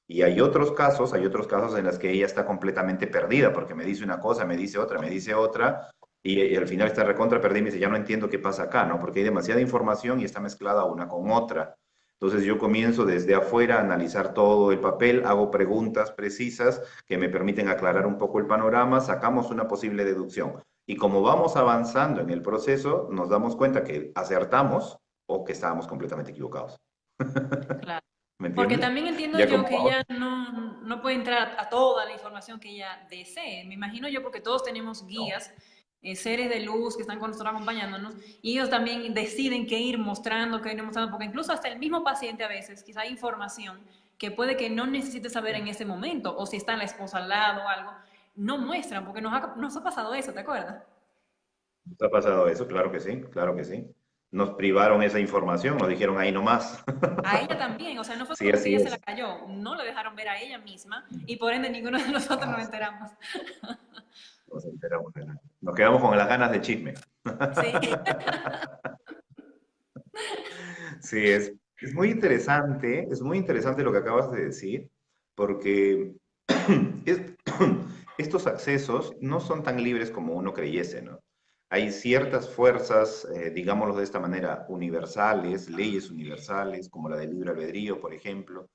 Y hay otros casos en los que ella está completamente perdida, porque me dice una cosa, me dice otra, y al final está recontra perdida y me dice, ya no entiendo qué pasa acá, ¿no? Porque hay demasiada información y está mezclada una con otra. Entonces yo comienzo desde afuera a analizar todo el papel, hago preguntas precisas que me permiten aclarar un poco el panorama, sacamos una posible deducción. Y como vamos avanzando en el proceso, nos damos cuenta que acertamos o que estábamos completamente equivocados. Claro. ¿Me Porque entiendes? también entiendo Ya yo como que ella no puede entrar a toda la información que ella desee. Me imagino yo porque todos tenemos no, guías, seres de luz que están con nosotros acompañándonos, y ellos también deciden qué ir mostrando, qué ir mostrando, porque incluso hasta el mismo paciente a veces, quizá hay información que puede que no necesite saber en ese momento, o si está la esposa al lado o algo, no muestran, porque nos ha pasado eso, ¿te acuerdas? ¿te ha pasado eso? Claro que sí, claro que sí. nos privaron esa información, nos dijeron ahí nomás. A ella también, o sea, no fue Sí, como que así ella se la es. cayó, no la dejaron ver a ella misma y por ende ninguno de nosotros Ah, nos enteramos. nos enteramos de nada. Nos quedamos con las ganas de chisme. Sí. Sí, es muy interesante lo que acabas de decir, porque es- estos accesos no son tan libres como uno creyese, ¿no? Hay ciertas fuerzas, digámoslo de esta manera, universales, leyes universales, como la del libre albedrío, por ejemplo,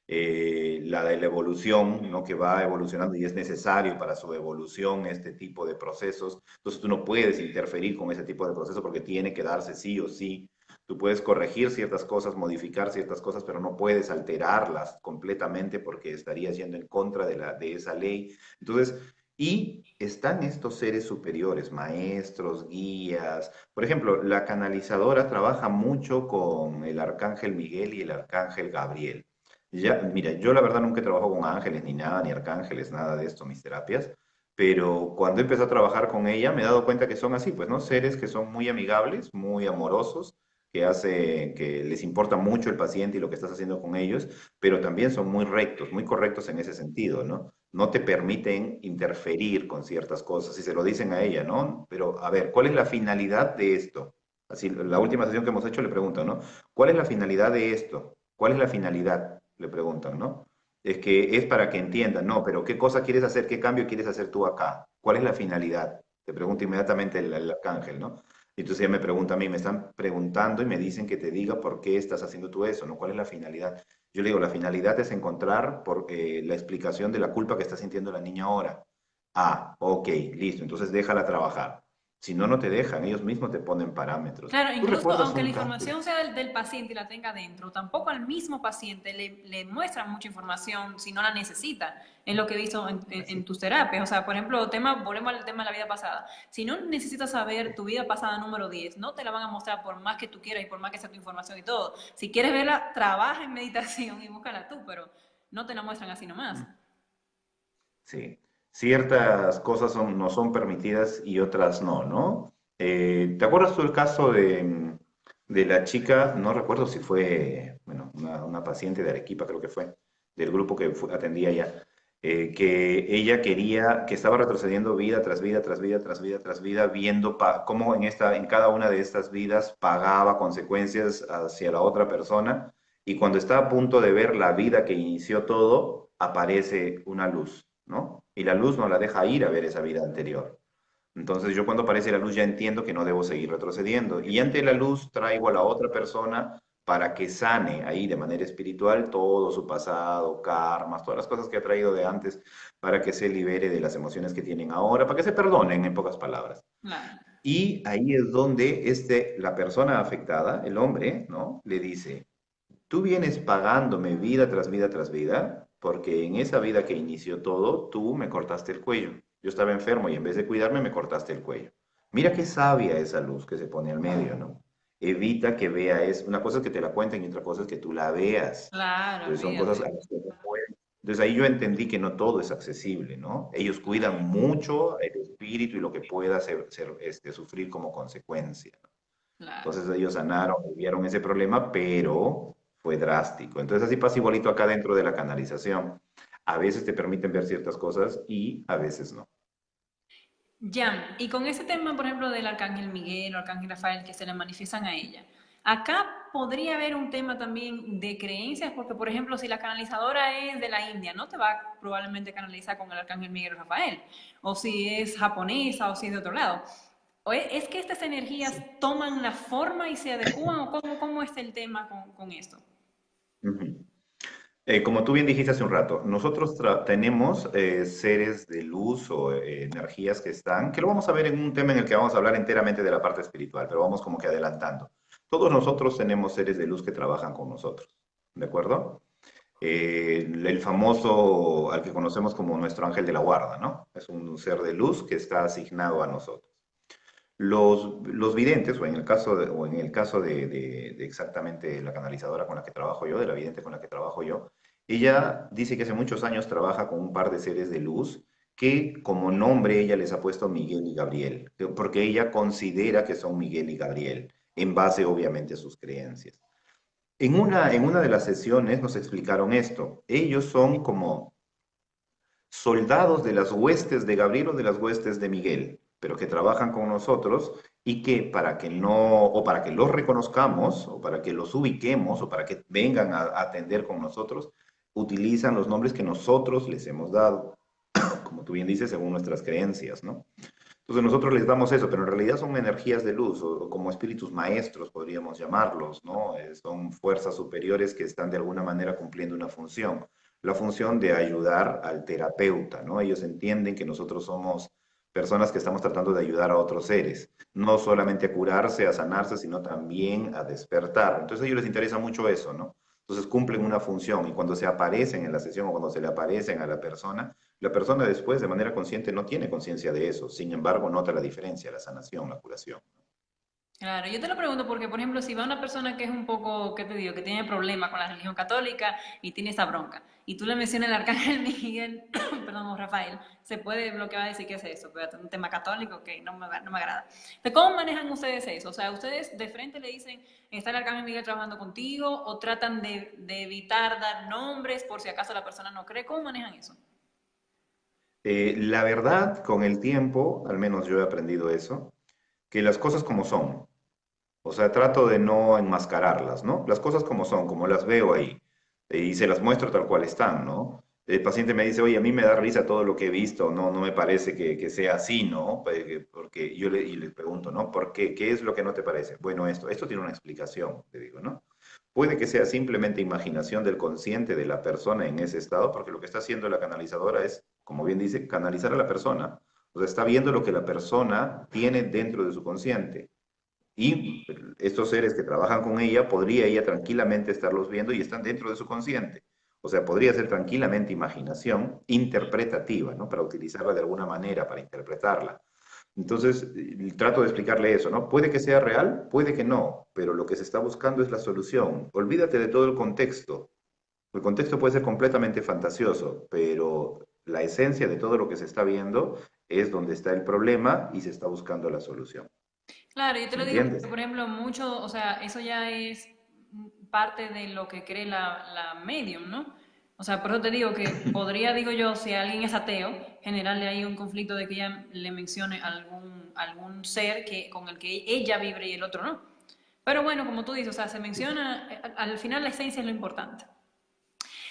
la de la evolución, ¿no? Que va evolucionando y es necesario para su evolución este tipo de procesos. Entonces tú no puedes interferir con ese tipo de procesos porque tiene que darse sí o sí. Tú puedes corregir ciertas cosas, modificar ciertas cosas, pero no puedes alterarlas completamente porque estarías yendo en contra de esa ley. Entonces, y están estos seres superiores, maestros, guías. Por ejemplo, la canalizadora trabaja mucho con el arcángel Miguel y el arcángel Gabriel. Ya, mira, yo la verdad nunca he trabajado con ángeles ni nada, ni arcángeles, nada de esto, mis terapias, pero cuando empecé a trabajar con ella me he dado cuenta que son así, pues, ¿no? Seres que son muy amigables, muy amorosos, que hace, que les importa mucho el paciente y lo que estás haciendo con ellos, pero también son muy rectos, muy correctos en ese sentido, ¿no? No te permiten interferir con ciertas cosas y se lo dicen a ella, ¿no? Pero, a ver, ¿cuál es la finalidad de esto? Así, la última sesión que hemos hecho le preguntan, ¿no? ¿Cuál es la finalidad de esto? ¿Cuál es la finalidad? Le preguntan, ¿no? Es que es para que entiendan, no, pero ¿qué cosa quieres hacer? ¿Qué cambio quieres hacer tú acá? ¿Cuál es la finalidad? Te pregunta inmediatamente el arcángel, ¿no? Y entonces ella me pregunta a mí, me están preguntando y me dicen que te diga por qué estás haciendo tú eso, ¿no? ¿Cuál es la finalidad? Yo le digo, la finalidad es encontrar la explicación de la culpa que está sintiendo la niña ahora. Ah, ok, listo, entonces déjala trabajar. Si no, no te dejan, ellos mismos te ponen parámetros. Claro, ¿Tú incluso recuerdas aunque la un caso? información sea del paciente y la tenga dentro, tampoco al mismo paciente le muestran mucha información si no la necesita. Es lo que he visto en Así. tus terapias. O sea, por ejemplo, volvemos al tema de la vida pasada. Si no necesitas saber tu vida pasada número 10, no te la van a mostrar por más que tú quieras y por más que sea tu información y todo. Si quieres verla, trabaja en meditación y búscala tú, pero no te la muestran así nomás. Sí, ciertas cosas no son permitidas y otras no, ¿no? ¿Te acuerdas tú el caso de la chica, no recuerdo si fue, bueno, una paciente de Arequipa creo que fue, del grupo que atendía ya, que ella quería, que estaba retrocediendo vida tras vida, tras vida, tras vida, tras vida, viendo cómo en cada una de estas vidas pagaba consecuencias hacia la otra persona y cuando está a punto de ver la vida que inició todo, aparece una luz, ¿no? Y la luz no la deja ir a ver esa vida anterior. Entonces yo cuando aparece la luz ya entiendo que no debo seguir retrocediendo. Y ante la luz traigo a la otra persona para que sane ahí de manera espiritual todo su pasado, karmas, todas las cosas que ha traído de antes, para que se libere de las emociones que tienen ahora, para que se perdonen, en pocas palabras. Claro. Y ahí es donde la persona afectada, el hombre, ¿no? Le dice, tú vienes pagándome vida tras vida tras vida, porque en esa vida que inició todo, tú me cortaste el cuello. Yo estaba enfermo y en vez de cuidarme, me cortaste el cuello. Mira qué sabia esa luz que se pone al medio, ¿no? Evita que vea, es una cosa es que te la cuenten y otra cosa es que tú la veas. Claro, Entonces son cosas olvídate. a las que no pueden. Entonces ahí yo entendí que no todo es accesible, ¿no? Ellos cuidan mucho el espíritu y lo que pueda sufrir como consecuencia. Claro. Entonces ellos sanaron, vieron ese problema, pero fue drástico. Entonces así pasa igualito acá dentro de la canalización. A veces te permiten ver ciertas cosas y a veces no. Ya, y con ese tema, por ejemplo, del Arcángel Miguel o Arcángel Rafael que se le manifiestan a ella, acá podría haber un tema también de creencias, porque, por ejemplo, si la canalizadora es de la India, no te va a probablemente canalizar con el Arcángel Miguel o Rafael, o si es japonesa o si es de otro lado. O es que estas energías Sí. toman la forma y se adecúan, o cómo está el tema con esto. Ujú. Como tú bien dijiste hace un rato, nosotros tenemos seres de luz o energías que están, que lo vamos a ver en un tema en el que vamos a hablar enteramente de la parte espiritual, pero vamos como que adelantando. Todos nosotros tenemos seres de luz que trabajan con nosotros, ¿de acuerdo? El famoso al que conocemos como nuestro ángel de la guarda, ¿no? Es un ser de luz que está asignado a nosotros. Los videntes, o en el caso de exactamente la canalizadora con la que trabajo yo, de la vidente con la que trabajo yo, ella dice que hace muchos años trabaja con un par de seres de luz que como nombre ella les ha puesto Miguel y Gabriel, porque ella considera que son Miguel y Gabriel. en base obviamente a sus creencias. En una de las sesiones nos explicaron esto. Ellos son como soldados de las huestes de Gabriel o de las huestes de Miguel, pero que trabajan con nosotros y que para que no, o para que los reconozcamos, o para que los ubiquemos, o para que vengan a atender con nosotros, utilizan los nombres que nosotros les hemos dado, como tú bien dices, según nuestras creencias, ¿no? Entonces nosotros les damos eso, pero en realidad son energías de luz, o como espíritus maestros podríamos llamarlos, ¿no? Son fuerzas superiores que están de alguna manera cumpliendo una función, la función de ayudar al terapeuta, ¿no? Ellos entienden que nosotros somos personas que estamos tratando de ayudar a otros seres, no solamente a curarse, a sanarse, sino también a despertar. Entonces a ellos les interesa mucho eso, ¿no? Entonces cumplen una función y cuando se aparecen en la sesión o cuando se le aparecen a la persona después de manera consciente no tiene conciencia de eso, sin embargo nota la diferencia, la sanación, la curación. Claro, yo te lo pregunto porque, por ejemplo, si va una persona que es un poco, ¿qué te digo?, que tiene problemas con la religión católica y tiene esa bronca, y tú le mencionas el arcángel Miguel, perdón, o Rafael, se puede bloquear y decir, ¿qué es eso? Pero es un tema católico que no me agrada. Entonces, ¿cómo manejan ustedes eso? O sea, ¿ustedes de frente le dicen, está el arcángel Miguel trabajando contigo? ¿O tratan de evitar dar nombres por si acaso la persona no cree? ¿Cómo manejan eso? La verdad, con el tiempo, al menos yo he aprendido eso, que las cosas como son. O sea, trato de no enmascararlas, ¿no? Las cosas como son, como las veo ahí, y se las muestro tal cual están, ¿no? El paciente me dice, oye, a mí me da risa todo lo que he visto, no, no me parece que sea así, ¿no? Porque y le pregunto, ¿no? ¿Por qué? ¿Qué es lo que no te parece? Bueno, esto tiene una explicación, le digo, ¿no? Puede que sea simplemente imaginación del consciente de la persona en ese estado, porque lo que está haciendo la canalizadora es, como bien dice, canalizar a la persona. O sea, está viendo lo que la persona tiene dentro de su consciente. Y estos seres que trabajan con ella, podría ella tranquilamente estarlos viendo y están dentro de su consciente. O sea, podría ser tranquilamente imaginación interpretativa, ¿no? Para utilizarla de alguna manera, para interpretarla. Entonces, trato de explicarle eso, ¿no? Puede que sea real, puede que no, pero lo que se está buscando es la solución. Olvídate de todo el contexto. El contexto puede ser completamente fantasioso, pero la esencia de todo lo que se está viendo es donde está el problema y se está buscando la solución. Claro, yo te ¿Me lo digo porque, entiendes? por ejemplo, mucho, o sea, eso ya es parte de lo que cree la medium, ¿no? O sea, por eso te digo que podría, digo yo, si alguien es ateo, generarle ahí un conflicto de que ella le mencione algún ser con el que ella vibre y el otro no. Pero bueno, como tú dices, o sea, se menciona, al final la esencia es lo importante.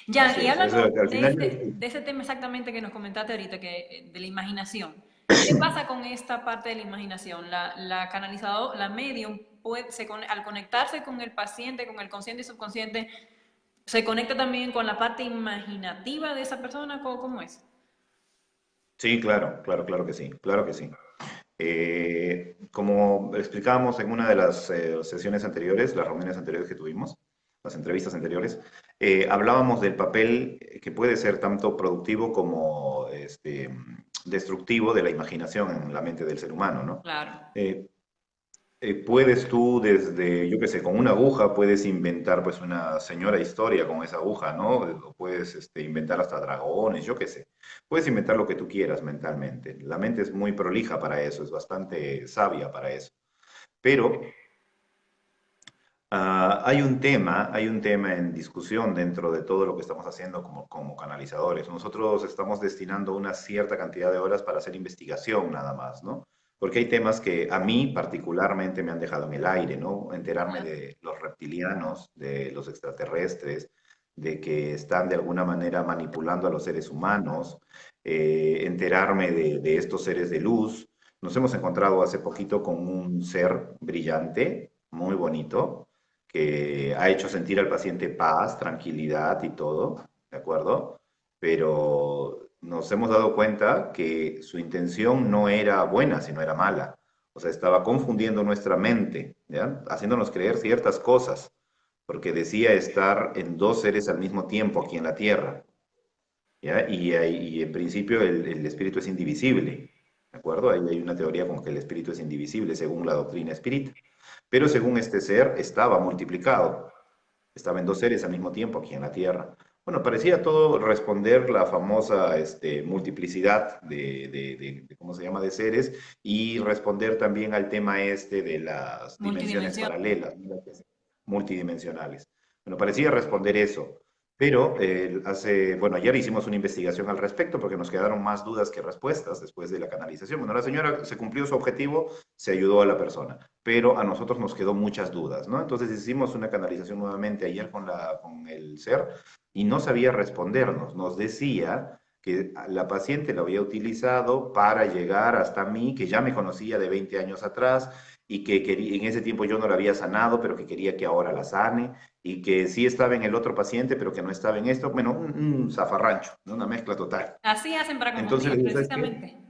Ya, Así y es. hablando Al final, de ese tema exactamente que nos comentaste ahorita, de la imaginación. ¿Qué pasa con esta parte de la imaginación? La canalizadora, la medium, al conectarse con el paciente, con el consciente y subconsciente, ¿se conecta también con la parte imaginativa de esa persona? ¿Cómo es? sí, claro, claro, claro que sí, claro que sí. Como explicábamos en una de las sesiones anteriores, las reuniones anteriores que tuvimos, las entrevistas anteriores, hablábamos del papel que puede ser tanto productivo como destructivo de la imaginación en la mente del ser humano, ¿no? Claro. Eh, puedes tú desde, yo qué sé, con una aguja puedes inventar pues una señora historia con esa aguja, ¿no? O puedes inventar hasta dragones, yo qué sé. Puedes inventar lo que tú quieras mentalmente. La mente es muy prolija para eso, es bastante sabia para eso. Pero hay un tema en discusión dentro de todo lo que estamos haciendo como canalizadores. Nosotros estamos destinando una cierta cantidad de horas para hacer investigación nada más, ¿no? Porque hay temas que a mí particularmente me han dejado en el aire, ¿no? Enterarme de los reptilianos, de los extraterrestres, de que están de alguna manera manipulando a los seres humanos, enterarme de estos seres de luz. Nos hemos encontrado hace poquito con un ser brillante, muy bonito, que ha hecho sentir al paciente paz, tranquilidad y todo, ¿de acuerdo? Pero nos hemos dado cuenta que su intención no era buena, sino era mala. O sea, estaba confundiendo nuestra mente, ¿ya? Haciéndonos creer ciertas cosas, porque decía estar en dos seres al mismo tiempo aquí en la Tierra, ¿ya? Y en principio el espíritu es indivisible, ¿de acuerdo? Ahí hay una teoría como que el espíritu es indivisible según la doctrina espírita. Pero según este ser, estaba multiplicado. Estaba en dos seres al mismo tiempo aquí en la Tierra. Bueno, parecía todo responder la famosa multiplicidad ¿cómo se llama?, de seres y responder también al tema de las dimensiones Multidimensión. paralelas, ¿no?, multidimensionales. Bueno, parecía responder eso, pero bueno, ayer hicimos una investigación al respecto porque nos quedaron más dudas que respuestas después de la canalización. Bueno, la señora se cumplió su objetivo, se ayudó a la persona, pero a nosotros nos quedó muchas dudas, ¿no? Entonces hicimos una canalización nuevamente ayer con el ser y no sabía respondernos. Nos decía que la paciente lo había utilizado para llegar hasta mí, que ya me conocía de 20 años atrás y que en ese tiempo yo no la había sanado, pero que quería que ahora la sane y que sí estaba en el otro paciente, pero que no estaba en esto. Bueno, un zafarrancho, ¿no? Una mezcla total. Así hacen para Entonces le confundir, digo, ¿sabes qué? precisamente.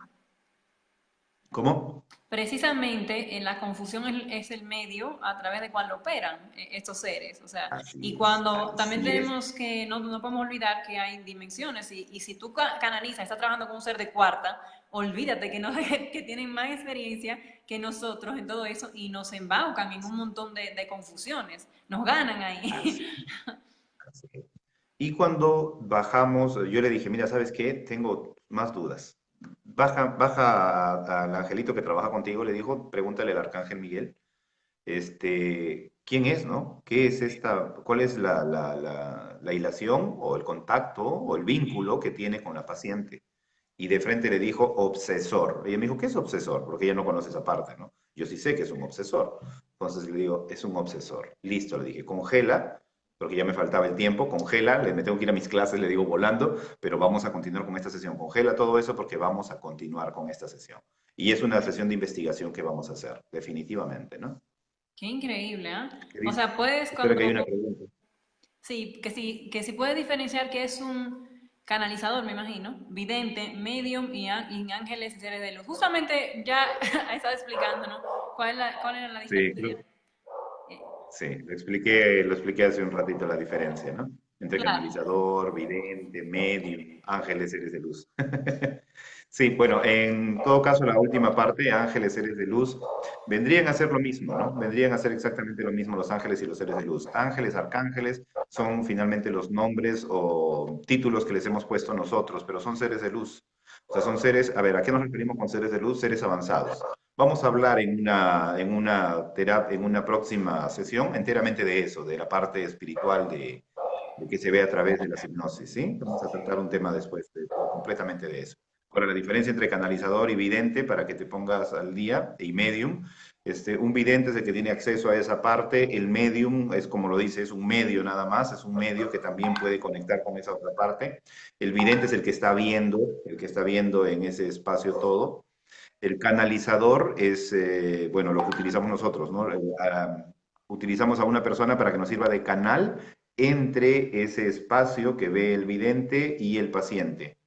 ¿Cómo? Precisamente en la confusión es el medio a través del cual operan estos seres. O sea, y Así es, cuando también así es. tenemos que, no podemos olvidar que hay dimensiones. Y si tú canalizas, estás trabajando con un ser de cuarta, olvídate que, no, que tienen más experiencia que nosotros en todo eso y nos embaucan en un montón de confusiones. Nos ganan ahí. Así, así es. Y cuando bajamos, yo le dije, mira, ¿sabes qué? Tengo más dudas. Baja al angelito que trabaja contigo, le dijo, pregúntale al arcángel Miguel, ¿quién es, no? ¿Qué es esta? ¿Cuál es la hilación o el contacto o el vínculo que tiene con la paciente? Y de frente le dijo obsesor. Ella me dijo, ¿qué es obsesor? Porque ella no conoce esa parte, ¿no? Yo sí sé que es un obsesor. Entonces le digo, es un obsesor. Listo, le dije, congela, porque ya me faltaba el tiempo, congela, me tengo que ir a mis clases, le digo volando, pero vamos a continuar con esta sesión. Congela todo eso porque vamos a continuar con esta sesión. Y es una sesión de investigación que vamos a hacer, definitivamente, ¿no? Qué increíble, ¿ah? ¿Qué O dice? sea, puedes Espero que haya cuando una pregunta. sí, que sí puede diferenciar que es un canalizador, me imagino, vidente, medium y ángeles y seres de luz. Justamente ya estaba explicando, ¿no? ¿Cuál era la Sí, diferencia? Eh, sí, lo expliqué hace un ratito la diferencia, ¿no? Entre claro, canalizador, vidente, medium, ángeles, seres de luz. Sí, bueno, en todo caso, la última parte, ángeles, seres de luz, vendrían a ser lo mismo, ¿no? Vendrían a ser exactamente lo mismo los ángeles y los seres de luz. Ángeles, arcángeles, son finalmente los nombres o títulos que les hemos puesto nosotros, pero son seres de luz. O sea, son seres, a ver, ¿a qué nos referimos con seres de luz? Seres avanzados. Vamos a hablar en una próxima sesión enteramente de eso, de la parte espiritual de que se ve a través de la hipnosis, ¿sí? Vamos a tratar un tema después completamente de eso. Ahora, la diferencia entre canalizador y vidente, para que te pongas al día, y medium, un vidente es el que tiene acceso a esa parte, el medium es como lo dice, es un medio nada más, es un medio que también puede conectar con esa otra parte. El vidente es el que está viendo en ese espacio todo. El canalizador es, bueno, lo que utilizamos nosotros, ¿no? Utilizamos a una persona para que nos sirva de canal entre ese espacio que ve el vidente y el paciente.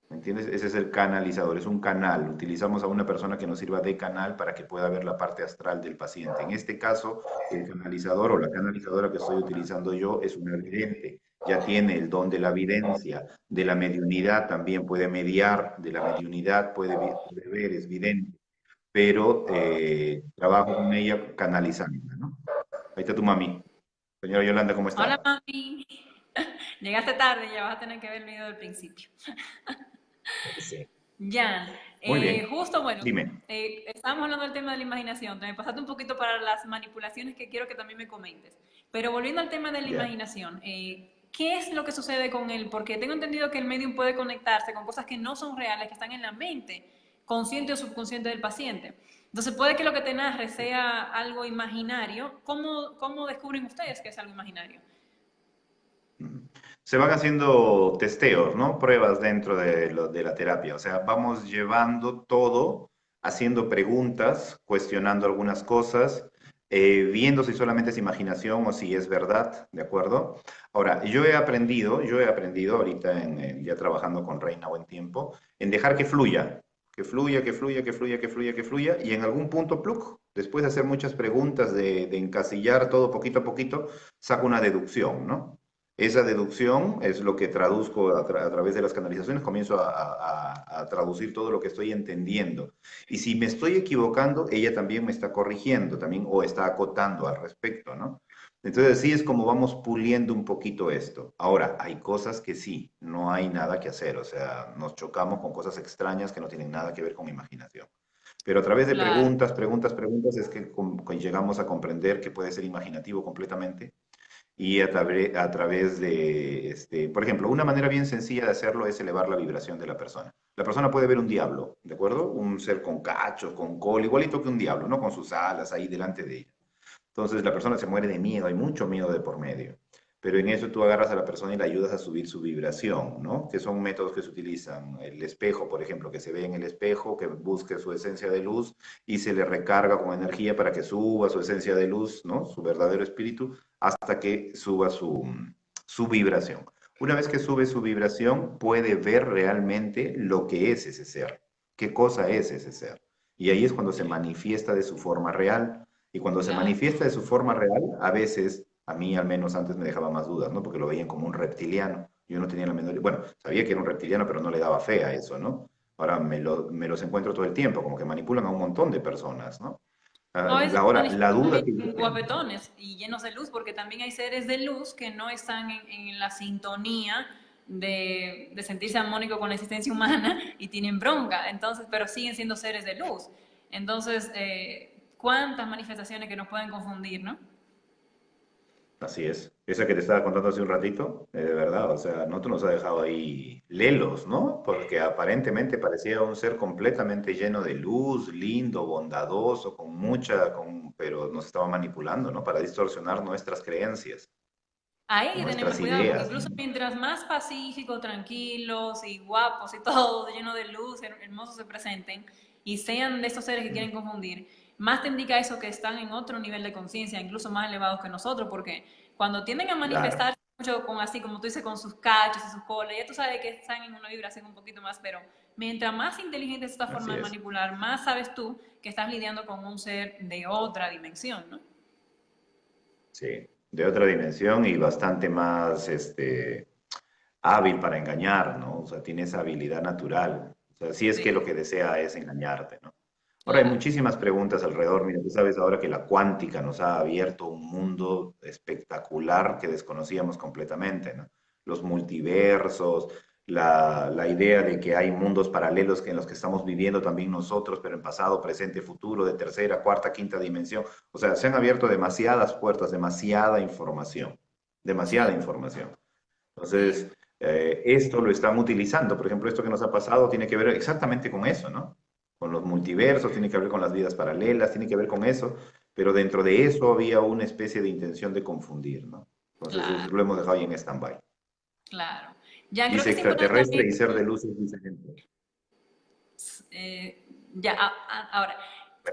¿Me entiendes? Ese es el canalizador, es un canal. Utilizamos a una persona que nos sirva de canal para que pueda ver la parte astral del paciente. En este caso, el canalizador o la canalizadora que estoy utilizando yo es una vidente. Ya tiene el don de la videncia, de la mediunidad, también puede mediar, de la mediunidad puede ver, es vidente, pero trabajo con ella canalizándola, ¿no? Ahí está tu mami. Señora Yolanda, ¿cómo hola está? mami, llegaste tarde, ya vas a tener que ver el video del principio. Sí. Ya, Muy bien. justo bueno, Dime. estábamos hablando del tema de la imaginación, te me pasaste un poquito para las manipulaciones que quiero que también me comentes. Pero volviendo al tema de la Ya. imaginación, ¿qué es lo que sucede con él? Porque tengo entendido que el medium puede conectarse con cosas que no son reales, que están en la mente, consciente o subconsciente del paciente. Entonces puede que lo que te narre sea algo imaginario. ¿Cómo descubren ustedes que es algo imaginario? Se van haciendo testeos, ¿no? Pruebas dentro de la terapia. O sea, vamos llevando todo, haciendo preguntas, cuestionando algunas cosas, viendo si solamente es imaginación o si es verdad, ¿de acuerdo? Ahora, yo he aprendido ahorita ya trabajando con Reina buen tiempo, en dejar que fluya, que fluya, que fluya, que fluya, que fluya, que fluya, y en algún punto, pluk, después de hacer muchas preguntas, de encasillar todo poquito a poquito, saco una deducción, ¿no? Esa deducción es lo que traduzco a través de las canalizaciones, comienzo a traducir todo lo que estoy entendiendo. Y si me estoy equivocando, ella también me está corrigiendo, también, o está acotando al respecto, ¿no? Entonces, sí es como vamos puliendo un poquito esto. Ahora, hay cosas que sí, no hay nada que hacer, o sea, nos chocamos con cosas extrañas que no tienen nada que ver con imaginación. Pero a través de Claro. preguntas, es que llegamos a comprender que puede ser imaginativo completamente y a través de, por ejemplo, una manera bien sencilla de hacerlo es elevar la vibración de la persona. La persona puede ver un diablo, ¿de acuerdo? Un ser con cachos, con cola, igualito que un diablo, ¿no? Con sus alas ahí delante de ella. Entonces la persona se muere de miedo, hay mucho miedo de por medio. Pero en eso tú agarras a la persona y la ayudas a subir su vibración, ¿no? Que son métodos que se utilizan. El espejo, por ejemplo, que se ve en el espejo, que busque su esencia de luz y se le recarga con energía para que suba su esencia de luz, ¿no? Su verdadero espíritu, hasta que suba su vibración. Una vez que sube su vibración, puede ver realmente lo que es ese ser, qué cosa es ese ser. Y ahí es cuando se manifiesta de su forma real. Y cuando se Claro. manifiesta de su forma real, a veces, a mí al menos antes me dejaba más dudas, ¿no? Porque lo veían como un reptiliano. Yo no tenía la menor, bueno, sabía que era un reptiliano, pero no le daba fe a eso, ¿no? Ahora me los encuentro todo el tiempo, como que manipulan a un montón de personas, ¿no? A veces Ahora, la manifiestan duda también que yo tengo, guapetones y llenos de luz, porque también hay seres de luz que no están en la sintonía de sentirse armónico con la existencia humana y tienen bronca, entonces, pero siguen siendo seres de luz. Entonces, ¿cuántas manifestaciones que nos pueden confundir, no? así es. Esa que te estaba contando hace un ratito, de verdad, o sea, no te nos ha dejado ahí lelos, ¿no? Porque aparentemente parecía un ser completamente lleno de luz, lindo, bondadoso, pero nos estaba manipulando, ¿no? Para distorsionar nuestras creencias, Ahí hay que tener nuestras cuidado, porque ideas, incluso ¿no? mientras más pacíficos, tranquilos y guapos y todo, lleno de luz, hermosos se presenten y sean de estos seres que quieren confundir, más te indica eso que están en otro nivel de conciencia, incluso más elevados que nosotros, porque cuando tienden a Claro, manifestarse mucho con así, como tú dices, con sus cachos y sus colas, ya tú sabes que están en una vibración un poquito más, pero mientras más inteligente es esta forma así de es. manipular, más sabes tú que estás lidiando con un ser de otra dimensión, ¿no? Sí, de otra dimensión y bastante más, hábil para engañar, ¿no? O sea, tiene esa habilidad natural. O sea, si es que lo Sí, que desea es engañarte, ¿no? Ahora hay claro. muchísimas preguntas alrededor. Mira, tú sabes ahora que la cuántica nos ha abierto un mundo espectacular que desconocíamos completamente, ¿no? Los multiversos, la idea de que hay mundos paralelos en los que estamos viviendo también nosotros, pero en pasado, presente, futuro, de tercera, cuarta, quinta dimensión. O sea, se han abierto demasiadas puertas, demasiada información, demasiada Sí, información. sí. Entonces, esto lo están utilizando. Por ejemplo, esto que nos ha pasado tiene que ver exactamente con eso, ¿no? Con los multiversos, tiene que ver con las vidas paralelas, tiene que ver con eso, pero dentro de eso había una especie de intención de confundir, ¿no? Entonces, Claro, lo hemos dejado ahí en stand-by. claro. Ya creo Dice que es importante extraterrestre también, y ser de luz es diferente. ya, ahora,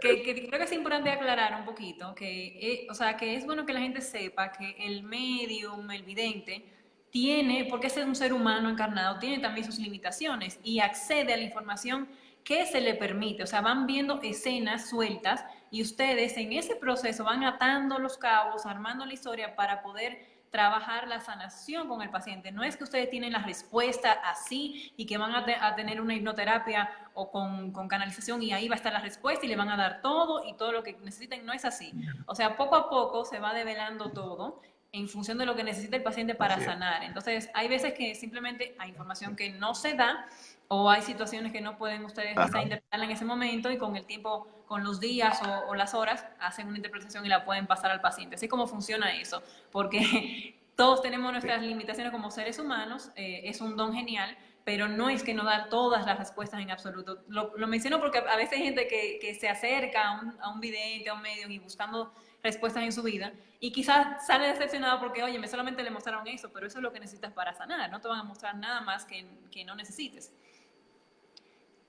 que creo que es importante aclarar un poquito que, o sea, que es bueno que la gente sepa que el medium, el vidente, tiene, porque es un ser humano encarnado, tiene también sus limitaciones y accede a la información que se le permite. O sea, van viendo escenas sueltas y ustedes en ese proceso van atando los cabos, armando la historia para poder trabajar la sanación con el paciente. No es que ustedes tienen la respuesta así y que van a tener una hipnoterapia o con canalización y ahí va a estar la respuesta y le van a dar todo y todo lo que necesiten. No es así. O sea, poco a poco se va develando todo en función de lo que necesita el paciente para Así es. sanar. Entonces, hay veces que simplemente hay información que no se da o hay situaciones que no pueden ustedes quizá Ajá. interpretarla en ese momento y con el tiempo, con los días o las horas, hacen una interpretación y la pueden pasar al paciente. Así como funciona eso, porque todos tenemos Sí. nuestras limitaciones como seres humanos, es un don genial, pero no es que no dar todas las respuestas en absoluto. Lo menciono porque a veces hay gente que se acerca a un vidente, a un medio y buscando respuestas en su vida y quizás sale decepcionado porque, oye, me solamente le mostraron eso, pero eso es lo que necesitas para sanar, no te van a mostrar nada más que no necesites.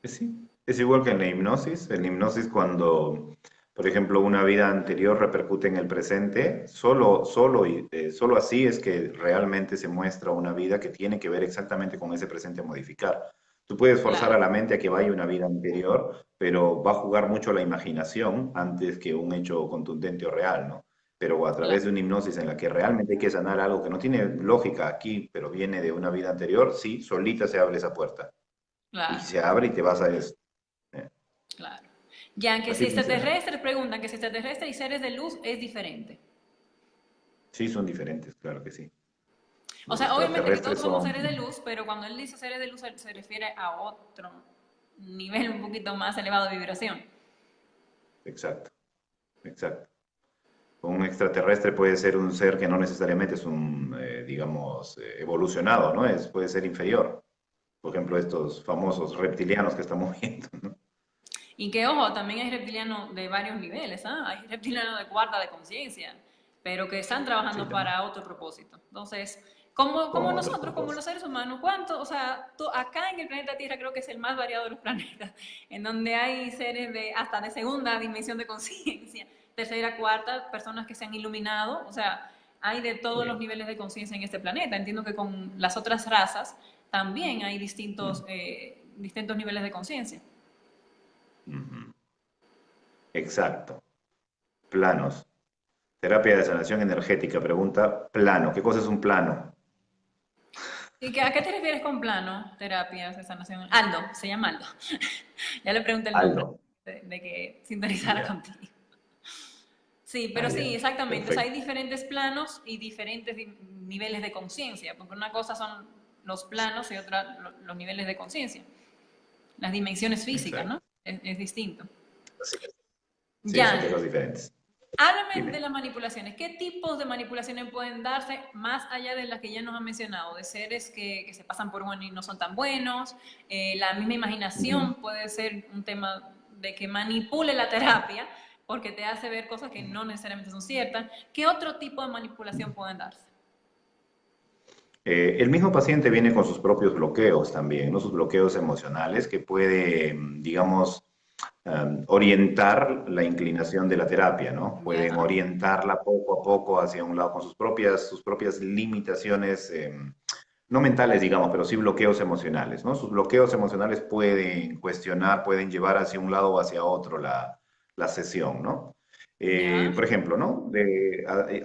Sí, es igual que en la hipnosis. En la hipnosis cuando, por ejemplo, una vida anterior repercute en el presente, solo así es que realmente se muestra una vida que tiene que ver exactamente con ese presente a modificar. Tú puedes forzar a Claro, la mente a que vaya una vida anterior, pero va a jugar mucho la imaginación antes que un hecho contundente o real, ¿no? pero a Claro, través de una hipnosis en la que realmente hay que sanar algo que no tiene lógica aquí, pero viene de una vida anterior, sí, solita se abre esa puerta. Y claro, se abre y te vas a eso. Eh, claro. Ya que si Así funciona. extraterrestres preguntan que si extraterrestres y seres de luz es diferente. Sí, son diferentes, claro que sí. O Los sea, obviamente que todos extraterrestres somos seres de son... luz, pero cuando él dice seres de luz se refiere a otro nivel un poquito más elevado de vibración. Exacto, exacto. Un extraterrestre puede ser un ser que no necesariamente es un, digamos, evolucionado, ¿no? Puede ser inferior. Por ejemplo, estos famosos reptilianos que estamos viendo, ¿no? Y que, ojo, también hay reptilianos de varios niveles, ¿ah? Hay reptilianos de cuarta de conciencia, pero que están Sí, trabajando también. para otro propósito. Entonces, como Con otros nosotros, como los propósitos. seres humanos, ¿cuánto? O sea, acá en el planeta Tierra creo que es el más variado de los planetas, en donde hay seres de hasta de segunda dimensión de conciencia, tercera, cuarta, personas que se han iluminado, o sea, hay de todos los Sí. niveles de conciencia en este planeta. Entiendo que con las otras razas también hay Mm, distintos niveles de conciencia. ujú. Exacto. Planos. Terapia de sanación energética. Pregunta, plano. ¿Qué cosa es un plano? ¿Y a qué te refieres con plano, terapias de sanación? Aldo, se llama Aldo. Ya le pregunté el nombre Aldo. de que sintonizara Ya. contigo. Sí, Ah, pero sí, ya. exactamente. O sea, hay Perfecto. diferentes planos y diferentes niveles de conciencia, porque una cosa son los planos y otra los niveles de conciencia. Las dimensiones físicas, Exacto. ¿no? Es distinto. Así es. Sí, son Jan, cosas diferentes. háblame de Dime. las manipulaciones. ¿Qué tipos de manipulaciones pueden darse más allá de las que ya nos han mencionado? De seres que se pasan por buenos y no son tan buenos. La misma Ujú. imaginación puede ser un tema de que manipule la terapia porque te hace ver cosas que no necesariamente son ciertas. ¿Qué otro tipo de manipulación pueden darse? El mismo paciente viene con sus propios bloqueos también, ¿no? Sus bloqueos emocionales que puede, digamos, orientar la inclinación de la terapia, ¿no? Pueden Ya, orientarla poco a poco hacia un lado con sus propias limitaciones, no mentales, digamos, pero sí bloqueos emocionales, ¿no? Sus bloqueos emocionales pueden cuestionar, pueden llevar hacia un lado o hacia otro la sesión, ¿no? ya, Por ejemplo, ¿no?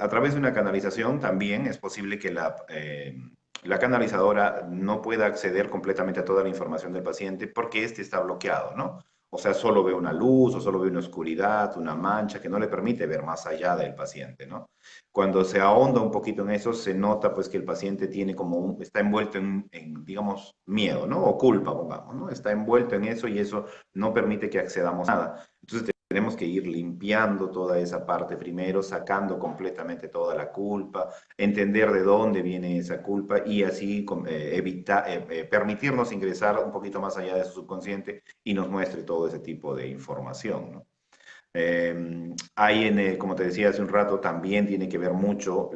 A través de una canalización también es posible que la canalizadora no pueda acceder completamente a toda la información del paciente porque éste está bloqueado, ¿no? O sea, solo ve una luz o solo ve una oscuridad, una mancha que no le permite ver más allá del paciente, ¿no? Cuando se ahonda un poquito en eso, se nota pues que el paciente tiene como está envuelto digamos, miedo, ¿no? O culpa, pongamos, ¿no? Está envuelto en eso y eso no permite que accedamos a nada. Entonces tenemos que ir limpiando toda esa parte primero, sacando completamente toda la culpa, entender de dónde viene esa culpa y así permitirnos ingresar un poquito más allá de su subconsciente y nos muestre todo ese tipo de información, ¿no? Como te decía hace un rato, también tiene que ver mucho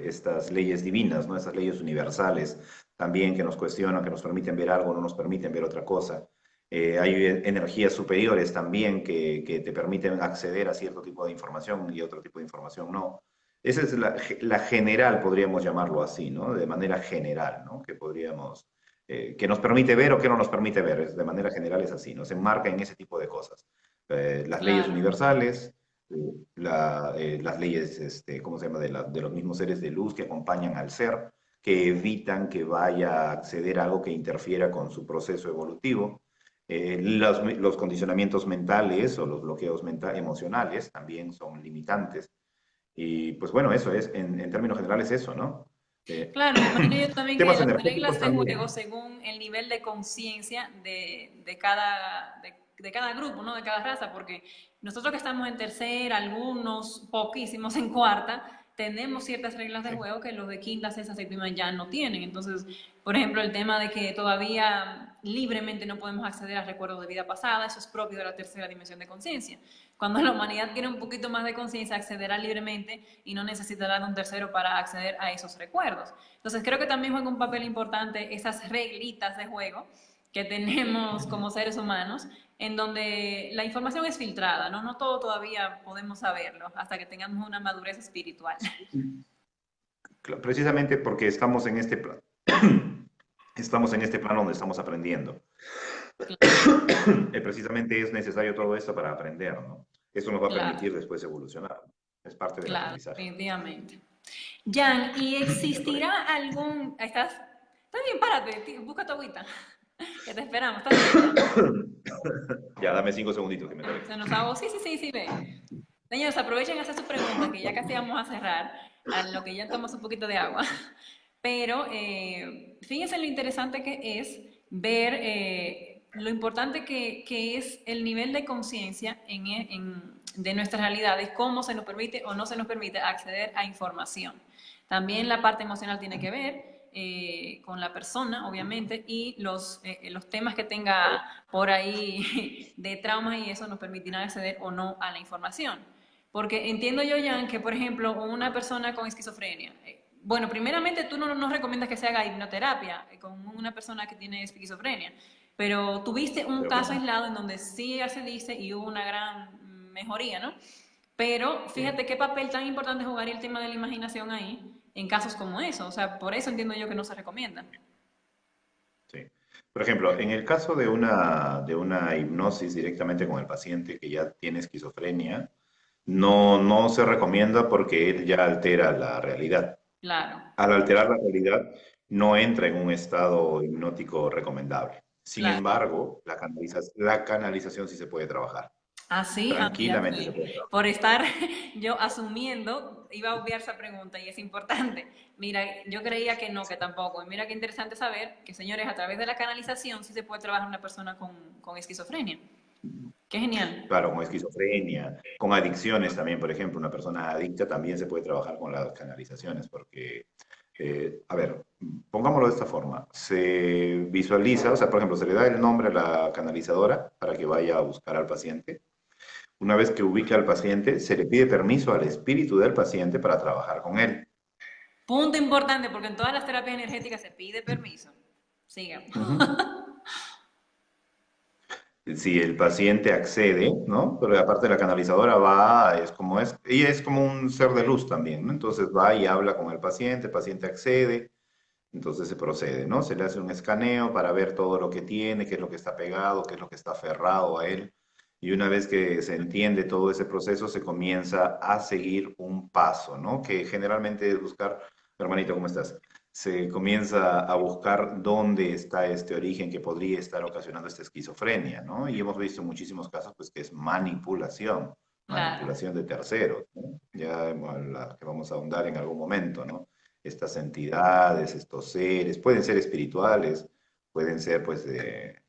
estas leyes divinas, ¿no? Estas leyes universales también que nos cuestionan, que nos permiten ver algo, no nos permiten ver otra cosa. Hay energías superiores también que te permiten acceder a cierto tipo de información y otro tipo de información no. Esa es la general, podríamos llamarlo así, ¿no? De manera general, ¿no? Que nos permite ver o que no nos permite ver. De manera general es así, ¿no? Se enmarca en ese tipo de cosas. Las leyes claro. universales, las leyes, ¿cómo se llama?, de los mismos seres de luz que acompañan al ser, que evitan que vaya a acceder a algo que interfiera con su proceso evolutivo. Los condicionamientos mentales o los bloqueos emocionales también son limitantes. Y pues bueno, eso es, en términos generales, eso, ¿no? Eh, Claro, me imagino yo también que temas las energéticos reglas de juego, también. según el nivel de conciencia de cada grupo, ¿no? De cada raza, porque nosotros que estamos en tercera, algunos poquísimos en cuarta, tenemos ciertas reglas de Sí, juego que los de quinta, sexta, séptima ya no tienen. Entonces, por ejemplo, el tema de que todavía libremente no podemos acceder a recuerdos de vida pasada, eso es propio de la tercera dimensión de conciencia. Cuando la humanidad tiene un poquito más de conciencia, accederá libremente y no necesitará de un tercero para acceder a esos recuerdos. Entonces creo que también juega un papel importante esas reglitas de juego que tenemos como seres humanos, en donde la información es filtrada, ¿no? No todo todavía podemos saberlo hasta que tengamos una madurez espiritual. precisamente porque estamos en este plano. Estamos en este plano donde estamos aprendiendo. Claro, Precisamente es necesario todo esto para aprender, ¿no? Eso nos va a Claro, permitir después evolucionar. Es parte del claro, aprendizaje. definitivamente. Jan, ¿y existirá algún... ¿Estás bien? Párate, busca tu agüita, que te esperamos. ¿Estás bien ya? Ya, dame 5 segunditos que me traigo. Se nos ahogó. Sí, sí, sí, sí, ve. Señores, aprovechen a hacer sus preguntas, que ya casi vamos a cerrar, a lo que ya tomamos un poquito de agua. Pero fíjense lo interesante que es ver lo importante que es el nivel de conciencia de nuestras realidades, cómo se nos permite o no se nos permite acceder a información. También la parte emocional tiene que ver con la persona, obviamente, y los temas que tenga por ahí de traumas y eso nos permitirán acceder o no a la información. Porque entiendo yo, Jan, que por ejemplo, una persona con esquizofrenia, bueno, primeramente tú no recomiendas que se haga hipnoterapia con una persona que tiene esquizofrenia, pero tuviste un Creo que caso no. aislado en donde sí ya se dice y hubo una gran mejoría, ¿no? Pero Sí, fíjate qué papel tan importante jugaría el tema de la imaginación ahí en casos como eso. O sea, por eso entiendo yo que no se recomienda. sí. Por ejemplo, en el caso de una hipnosis directamente con el paciente que ya tiene esquizofrenia, no se recomienda porque él ya altera la realidad. Claro, Al alterar la realidad, no entra en un estado hipnótico recomendable. Sin claro. embargo, la canalización sí se puede trabajar. Así, ah, mira, Tranquilamente se sí. puede trabajar. Por estar yo asumiendo, iba a obviar esa pregunta y es importante. Mira, yo creía que no, que tampoco. Y mira qué interesante saber que, señores, a través de la canalización sí se puede trabajar una persona con esquizofrenia. Qué genial. Claro, con esquizofrenia, con adicciones también, por ejemplo, una persona adicta también se puede trabajar con las canalizaciones, porque, a ver, pongámoslo de esta forma, se visualiza, o sea, por ejemplo, se le da el nombre a la canalizadora para que vaya a buscar al paciente. Una vez que ubica al paciente, se le pide permiso al espíritu del paciente para trabajar con él. Punto importante, porque en todas las terapias energéticas se pide permiso. Sigamos. Ujú. Si el paciente accede, ¿no? Pero aparte la canalizadora va, ella es como un ser de luz también, ¿no? Entonces va y habla con el paciente accede, entonces se procede, ¿no? Se le hace un escaneo para ver todo lo que tiene, qué es lo que está pegado, qué es lo que está aferrado a él. Y una vez que se entiende todo ese proceso, se comienza a seguir un paso, ¿no? Que generalmente es buscar, hermanito, ¿cómo estás? Se comienza a buscar dónde está este origen que podría estar ocasionando esta esquizofrenia, ¿no? Y hemos visto muchísimos casos, pues, que es manipulación, Claro. manipulación de terceros, ¿no? Ya la que vamos a ahondar en algún momento, ¿no? Estas entidades, estos seres, pueden ser espirituales, pueden ser pues de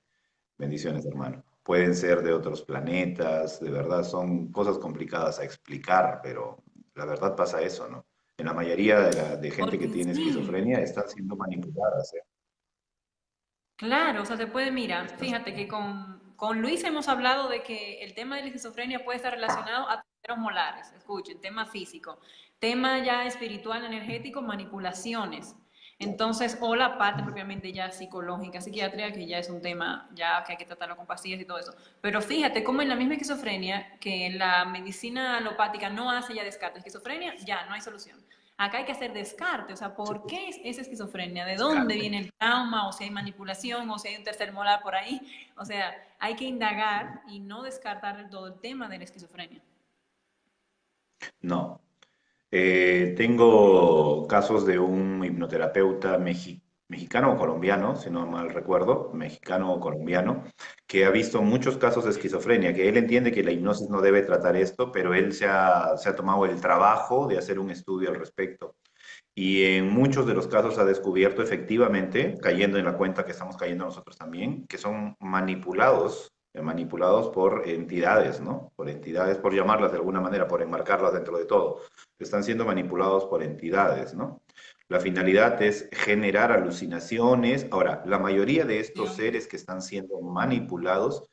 bendiciones, hermano, pueden ser de otros planetas, de verdad son cosas complicadas a explicar, pero la verdad pasa eso, ¿no? En la mayoría de gente que Porque tiene sí. esquizofrenia están siendo manipuladas, ¿eh? Claro, o sea, se puede, mira, Están fíjate siendo- que con Luis hemos hablado de que el tema de la esquizofrenia puede estar relacionado a terceros molares, escuchen, tema físico, tema ya espiritual, energético, manipulaciones. Entonces, o la parte propiamente ya psicológica, psiquiátrica, que ya es un tema ya que hay que tratarlo con pastillas y todo eso. Pero fíjate cómo en la misma esquizofrenia, que la medicina alopática no hace ya descarte esquizofrenia, ya no hay solución. Acá hay que hacer descarte, o sea, Sí, ¿por qué es esa esquizofrenia? ¿De dónde descarte. viene el trauma? O si hay manipulación, o si hay un tercer molar por ahí. O sea, hay que indagar y no descartar todo el tema de la esquizofrenia. No. Tengo casos de un hipnoterapeuta mexicano o colombiano, si no mal recuerdo, mexicano o colombiano, que ha visto muchos casos de esquizofrenia, que él entiende que la hipnosis no debe tratar esto, pero él se ha tomado el trabajo de hacer un estudio al respecto. Y en muchos de los casos ha descubierto efectivamente, cayendo en la cuenta que estamos cayendo nosotros también, que son manipulados por entidades, ¿no? Por entidades, por llamarlas de alguna manera, por enmarcarlas dentro de todo. Están siendo manipulados por entidades, ¿no? La finalidad es generar alucinaciones. Ahora, la mayoría de estos seres que están siendo manipulados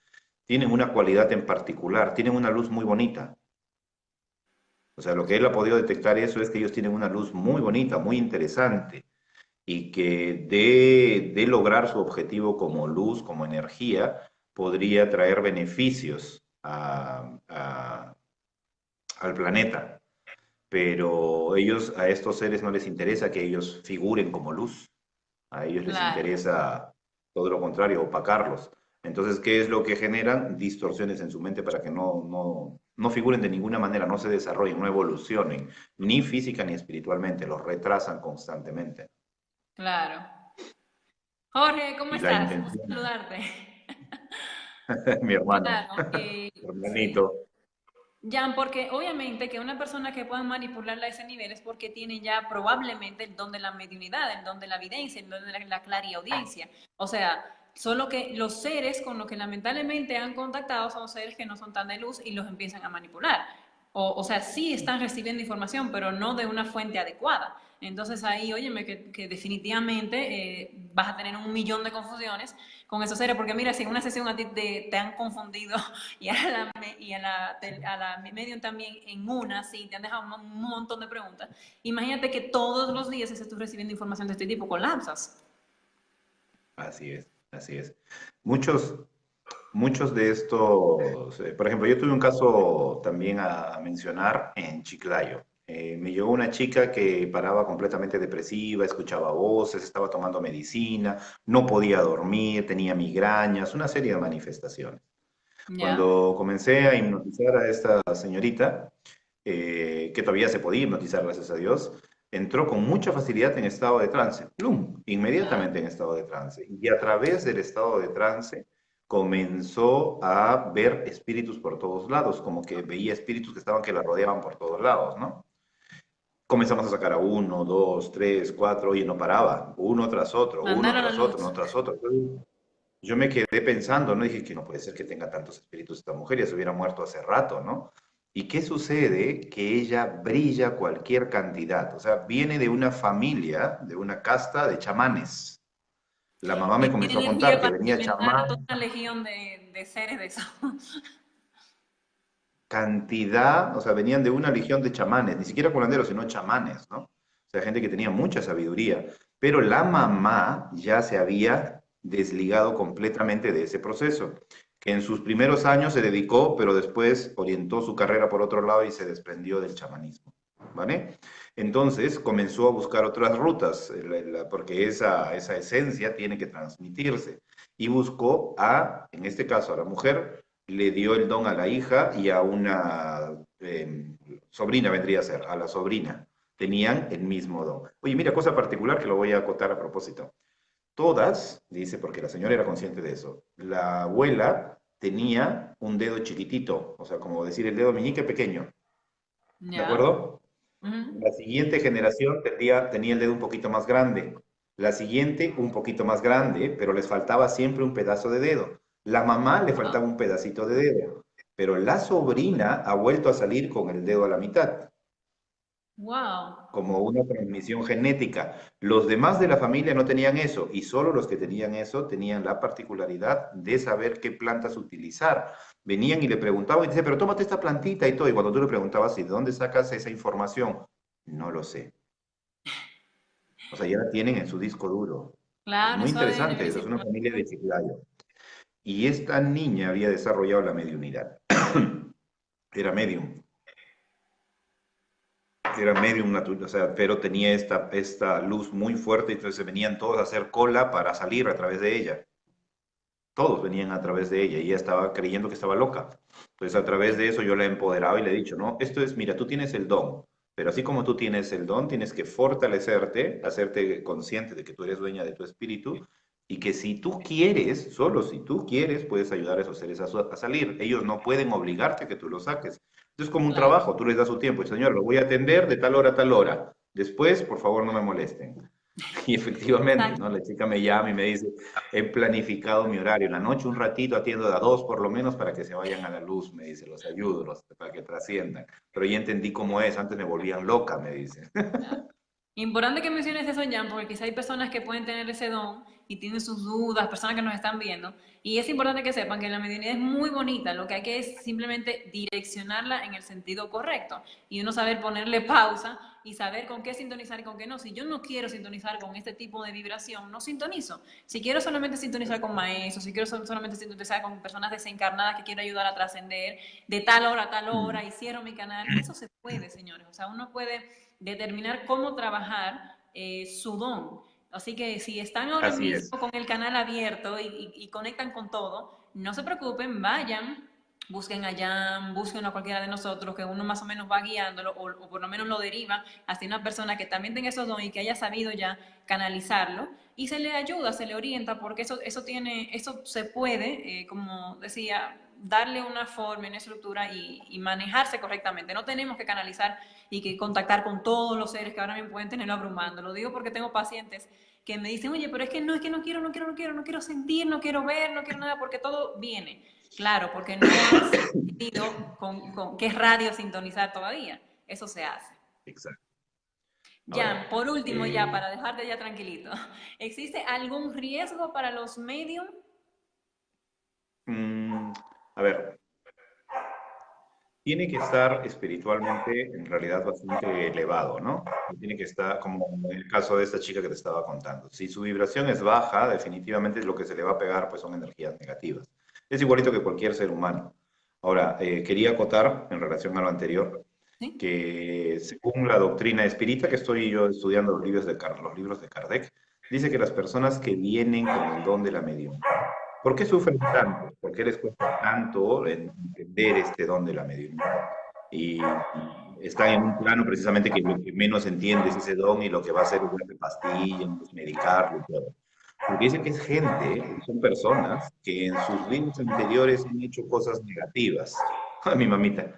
tienen una cualidad en particular, tienen una luz muy bonita. O sea, lo que él ha podido detectar eso es que ellos tienen una luz muy bonita, muy interesante, y que de lograr su objetivo como luz, como energía, podría traer beneficios al planeta. Pero a estos seres no les interesa que ellos figuren como luz. A ellos les Claro, interesa todo lo contrario, opacarlos. Entonces, ¿qué es lo que generan? Distorsiones en su mente para que no figuren de ninguna manera, no se desarrollen, no evolucionen, ni física ni espiritualmente, los retrasan constantemente. Claro. Jorge, ¿cómo Y la estás? Gusto intención, saludarte. mi hermano, Claro, sí. hermanito, Jan, porque obviamente que una persona que pueda manipularla a ese nivel es porque tiene ya probablemente el don de la mediunidad, el don de la evidencia, el don de la clariaudiencia. O sea, solo que los seres con los que lamentablemente han contactado son seres que no son tan de luz y los empiezan a manipular. O sea, sí están recibiendo información, pero no de una fuente adecuada. Entonces ahí, óyeme, que definitivamente vas a tener un millón de confusiones con esos seres, porque mira, si en una sesión a ti te han confundido y a la medium también en una, sí, te han dejado un montón de preguntas. Imagínate que todos los días estés tú recibiendo información de este tipo, colapsas. así es, así es. Muchos, muchos de estos, por ejemplo, yo tuve un caso también a mencionar en Chiclayo. Me llegó una chica que paraba completamente depresiva, escuchaba voces, estaba tomando medicina, no podía dormir, tenía migrañas, una serie de manifestaciones. ¿Ya? Cuando comencé a hipnotizar a esta señorita, que todavía se podía hipnotizar, gracias a Dios, entró con mucha facilidad en estado de trance, ¡plum! Inmediatamente en estado de trance. Y a través del estado de trance comenzó a ver espíritus por todos lados, como que veía espíritus que la rodeaban por todos lados, ¿no? Comenzamos a sacar a uno, dos, tres, cuatro, y no paraba, uno Mandar a la tras otro, luz. uno tras otro. Yo me quedé pensando, ¿no? Dije que no puede ser que tenga tantos espíritus esta mujer, ya se hubiera muerto hace rato, ¿no? ¿Y qué sucede? Que ella brilla cualquier cantidad, o sea, viene de una familia, de una casta de chamanes. La mamá Y me tiene comenzó a contar energía que para venía alimentar a toda chamán, una legión de seres de eso. cantidad, o sea, venían de una legión de chamanes, ni siquiera curanderos, sino chamanes, ¿no? O sea, gente que tenía mucha sabiduría, pero la mamá ya se había desligado completamente de ese proceso, que en sus primeros años se dedicó, pero después orientó su carrera por otro lado y se desprendió del chamanismo, ¿vale? Entonces comenzó a buscar otras rutas, porque esa esencia tiene que transmitirse, y buscó en este caso, a la mujer, le dio el don a la hija y a una sobrina vendría a ser, a la sobrina. Tenían el mismo don. Oye, mira, cosa particular que lo voy a acotar a propósito. Todas, dice, porque la señora era consciente de eso, la abuela tenía un dedo chiquitito, o sea, como decir el dedo meñique pequeño, ¿de ¿Ya? acuerdo? Ujú. La siguiente generación tenía el dedo un poquito más grande, la siguiente un poquito más grande, pero les faltaba siempre un pedazo de dedo. La mamá le faltaba un pedacito de dedo, pero la sobrina ha vuelto a salir con el dedo a la mitad, Wow. como una transmisión genética. Los demás de la familia no tenían eso y solo los que tenían eso tenían la particularidad de saber qué plantas utilizar. Venían y le preguntaban y dice, pero tómate esta plantita y todo. Y cuando tú le preguntabas, ¿y de dónde sacas esa información? No lo sé. O sea, ya la tienen en su disco duro. Es Claro, muy eso ADN interesante eso, es una biológico. familia de Chiclayo. Y esta niña había desarrollado la mediunidad. Era medium, era medium natural, o sea, pero tenía esta luz muy fuerte, entonces venían todos a hacer cola para salir a través de ella. Todos venían a través de ella y ella estaba creyendo que estaba loca. Entonces, a través de eso yo la he empoderado y le he dicho, no, esto es, mira, tú tienes el don, pero así como tú tienes el don, tienes que fortalecerte, hacerte consciente de que tú eres dueña de tu espíritu y que si tú quieres, solo si tú quieres, puedes ayudar a esos seres a salir. Ellos no pueden obligarte a que tú lo saques. Entonces, como un Claro. trabajo, tú les das su tiempo, y, señor, lo voy a atender de tal hora a tal hora. Después, por favor, no me molesten. Y efectivamente, Exacto. ¿no? La chica me llama y me dice, he planificado mi horario. En la noche un ratito atiendo a dos por lo menos para que se vayan a la luz, me dice, los ayudo, para que trasciendan. Pero ya entendí cómo es, antes me volvían loca, me dice. Importante que menciones eso, Jan, porque quizá hay personas que pueden tener ese don y tienen sus dudas, personas que nos están viendo. Y es importante que sepan que la mediunidad es muy bonita, lo que hay que es simplemente direccionarla en el sentido correcto y uno saber ponerle pausa y saber con qué sintonizar y con qué no. Si yo no quiero sintonizar con este tipo de vibración, no sintonizo. Si quiero solamente sintonizar con maestros, si quiero solamente sintonizar con personas desencarnadas que quiero ayudar a trascender de tal hora a tal hora y cierro mi canal, eso se puede, señores. O sea, uno puede determinar cómo trabajar su don. Así que si están ahora Así es. mismo con el canal abierto y conectan con todo, no se preocupen, vayan. busquen allá, busquen a cualquiera de nosotros, que uno más o menos va guiándolo o por lo menos lo deriva hacia una persona que también tenga esos dones y que haya sabido ya canalizarlo y se le ayuda, se le orienta porque eso se puede, como decía, darle una forma, una estructura y manejarse correctamente. No tenemos que canalizar y que contactar con todos los seres que ahora mismo pueden tenerlo abrumando. Lo digo porque tengo pacientes que me dicen, oye, pero es que no quiero, no quiero, no quiero, no quiero sentir, no quiero ver, no quiero nada, porque todo viene. Claro, porque no has decidido con qué radio sintonizar todavía. Eso se hace. Exacto. Jan, Ahora, por último, ya para dejarte ya tranquilito, ¿existe algún riesgo para los medios? mm, a ver, tiene que estar espiritualmente en realidad bastante elevado, ¿no? Tiene que estar, como en el caso de esta chica que te estaba contando. Si su vibración es baja, definitivamente lo que se le va a pegar pues son energías negativas. Es igualito que cualquier ser humano. Ahora, quería acotar en relación a lo anterior, ¿Sí? que según la doctrina espírita, que estoy yo estudiando los libros de Kardec, dice que las personas que vienen con el don de la mediunidad, ¿por qué sufren tanto? ¿Por qué les cuesta tanto entender este don de la mediunidad? Y están en un plano precisamente que lo que menos entiende es ese don y lo que va a hacer es darle pastillas, es medicarlo y todo. Porque dicen que es gente, son personas que en sus vidas anteriores han hecho cosas negativas. A mi mamita.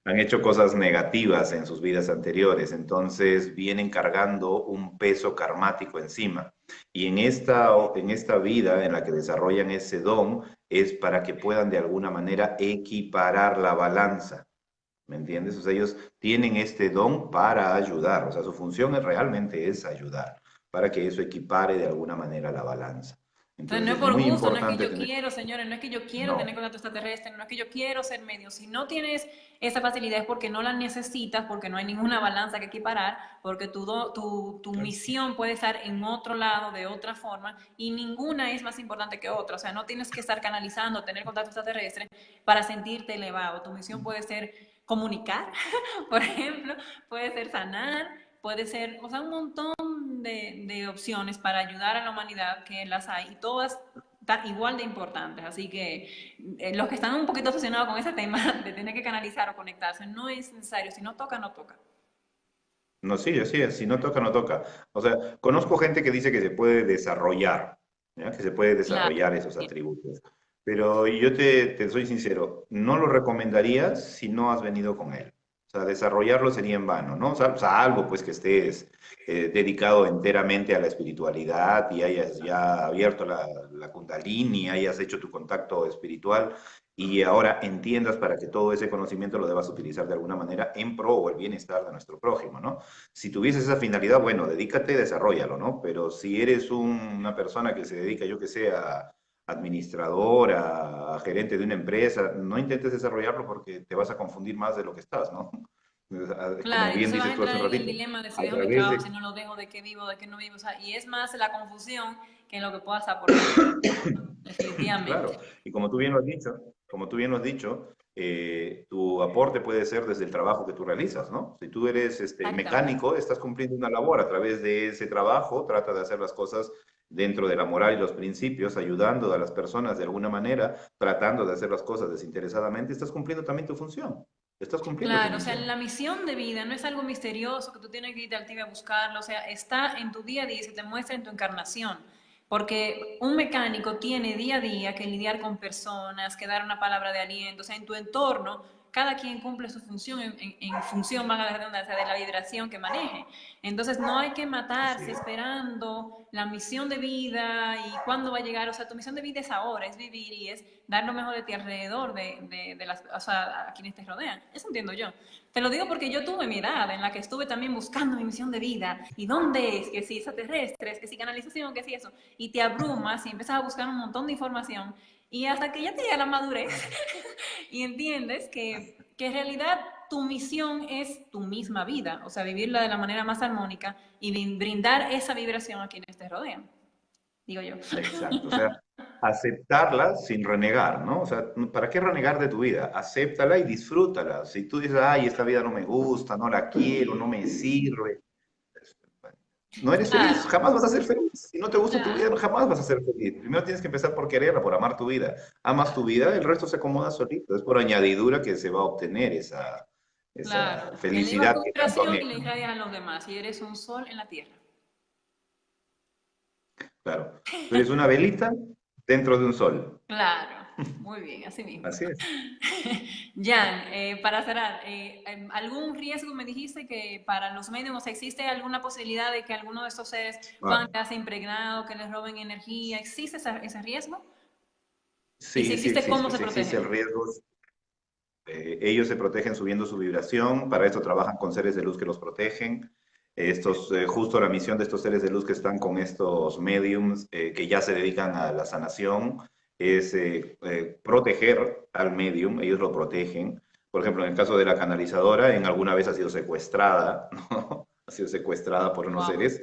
Han hecho cosas negativas en sus vidas anteriores, entonces vienen cargando un peso karmático encima. Y en esta vida en la que desarrollan ese don es para que puedan de alguna manera equiparar la balanza. ¿Me entiendes? O sea, ellos tienen este don para ayudar, o sea, su función realmente es ayudar, para que eso equipare de alguna manera la balanza. Entonces, no Entonces es es por muy gusto, no es que importante yo tener... quiero, señores, no es que yo quiero tener No, contacto extraterrestre, no es que yo quiero ser medio. Si no tienes esa facilidad es porque no la necesitas, porque no hay ninguna balanza que equiparar, porque tu misión puede estar en otro lado, de otra forma, y ninguna es más importante que otra. O sea, no tienes que estar canalizando, tener contacto extraterrestre para sentirte elevado. Tu misión puede ser comunicar, por ejemplo, puede ser sanar, puede ser, o sea, un montón de opciones para ayudar a la humanidad que las hay y todas están igual de importantes. Así que los que están un poquito obsesionados con ese tema de tener que canalizar o conectarse, no es necesario. Si no toca, no toca. no, sí, así es, si no toca, no toca. O sea, conozco gente que dice que se puede desarrollar, ¿ya? Que se puede Claro. desarrollar esos atributos. Pero yo te soy sincero, no lo recomendaría si no has venido con él. O sea, desarrollarlo sería en vano, ¿no? Salvo pues que estés dedicado enteramente a la espiritualidad y hayas ya abierto la Kundalini, hayas hecho tu contacto espiritual y ahora entiendas para que todo ese conocimiento lo debas utilizar de alguna manera en pro o el bienestar de nuestro prójimo, ¿no? Si tuvieses esa finalidad, bueno, dedícate, desarrollalo, ¿no? Pero si eres una persona que se dedica, yo que sé, a administrador, a gerente de una empresa, no intentes desarrollarlo porque te vas a confundir más de lo que estás, ¿no? Como Claro, bien entonces vas a dices tú hace entrar un en el ratito, dilema de si a dejo mi través trabajo, de, si no lo dejo, de qué vivo, de qué no vivo. O sea, y es más la confusión que en lo que puedas aportar, definitivamente. claro, y como tú bien lo has dicho, como tú bien lo has dicho, tu aporte puede ser desde el trabajo que tú realizas, ¿no? Si tú eres Exactamente. mecánico, estás cumpliendo una labor a través de ese trabajo, trata de hacer las cosas dentro de la moral y los principios, ayudando a las personas de alguna manera, tratando de hacer las cosas desinteresadamente, estás cumpliendo también tu función, estás cumpliendo tu Claro, o sea, misión. la misión de vida no es algo misterioso que tú tienes que irte al TV a buscarlo, o sea, está en tu día a día y se te muestra en tu encarnación. Porque un mecánico tiene día a día que lidiar con personas, que dar una palabra de aliento, o sea, en tu entorno, cada quien cumple su función en función, van a la redundancia, de la vibración que maneje. Entonces, no hay que Así matarse es. esperando la misión de vida y cuándo va a llegar, o sea, tu misión de vida es ahora, es vivir y es dar lo mejor de ti alrededor de las, o sea, a quienes te rodean. Eso entiendo yo. Te lo digo porque yo tuve mi edad en la que estuve también buscando mi misión de vida. ¿Y dónde es? Que si extraterrestres, que si canalización, que si eso. Y te abrumas y empiezas a buscar un montón de información. Y hasta que ya te llega la madurez y entiendes que en realidad tu misión es tu misma vida. O sea, vivirla de la manera más armónica y brindar esa vibración a quienes te rodean. Digo yo. Exacto, o sea, aceptarla sin renegar, ¿no? O sea, ¿para qué renegar de tu vida? Acéptala y disfrútala. Si tú dices, ay, esta vida no me gusta, no la quiero, no me sirve, pues, bueno, No eres feliz, Claro, jamás vas a ser feliz. Si no te gusta tu vida, claro, jamás vas a ser feliz. Primero tienes que empezar por quererla, por amar tu vida. Amas tu vida, el resto se acomoda solito. Es por añadidura que se va a obtener esa claro. Eleva felicidad tu que tanto vibración y anhelas. le irradias a los demás y eres un sol en la tierra. Claro. Tú eres una velita dentro de un sol. Claro, muy bien, así mismo. Así es. Jan, para cerrar, ¿algún riesgo me dijiste que para los medios, o sea, existe alguna posibilidad de que alguno de estos seres puedan Ah, quedarse impregnados, que les roben energía? ¿Existe ese riesgo? Y si sí, sí existe, ¿cómo existe, se sí existe el protegen? riesgo. Ellos se protegen subiendo su vibración, para esto trabajan con seres de luz que los protegen. Justo la misión de estos seres de luz que están con estos mediums que ya se dedican a la sanación es proteger al medium, ellos lo protegen. Por ejemplo, en el caso de la canalizadora, en alguna vez ha sido secuestrada, ¿no? Ha sido secuestrada por unos Wow. seres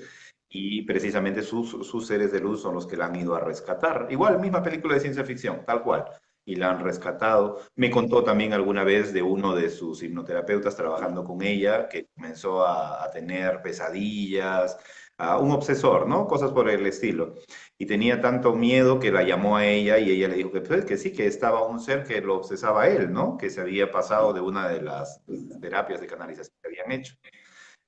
y precisamente sus seres de luz son los que la han ido a rescatar. Igual, misma película de ciencia ficción, tal cual y la han rescatado. Me contó también alguna vez de uno de sus hipnoterapeutas trabajando con ella, que comenzó a tener pesadillas, a un obsesor, ¿no? Cosas por el estilo. Y tenía tanto miedo que la llamó a ella y ella le dijo que, pues, que sí, que estaba un ser que lo obsesaba a él, ¿no? Que se había pasado de una de las terapias de canalización que habían hecho.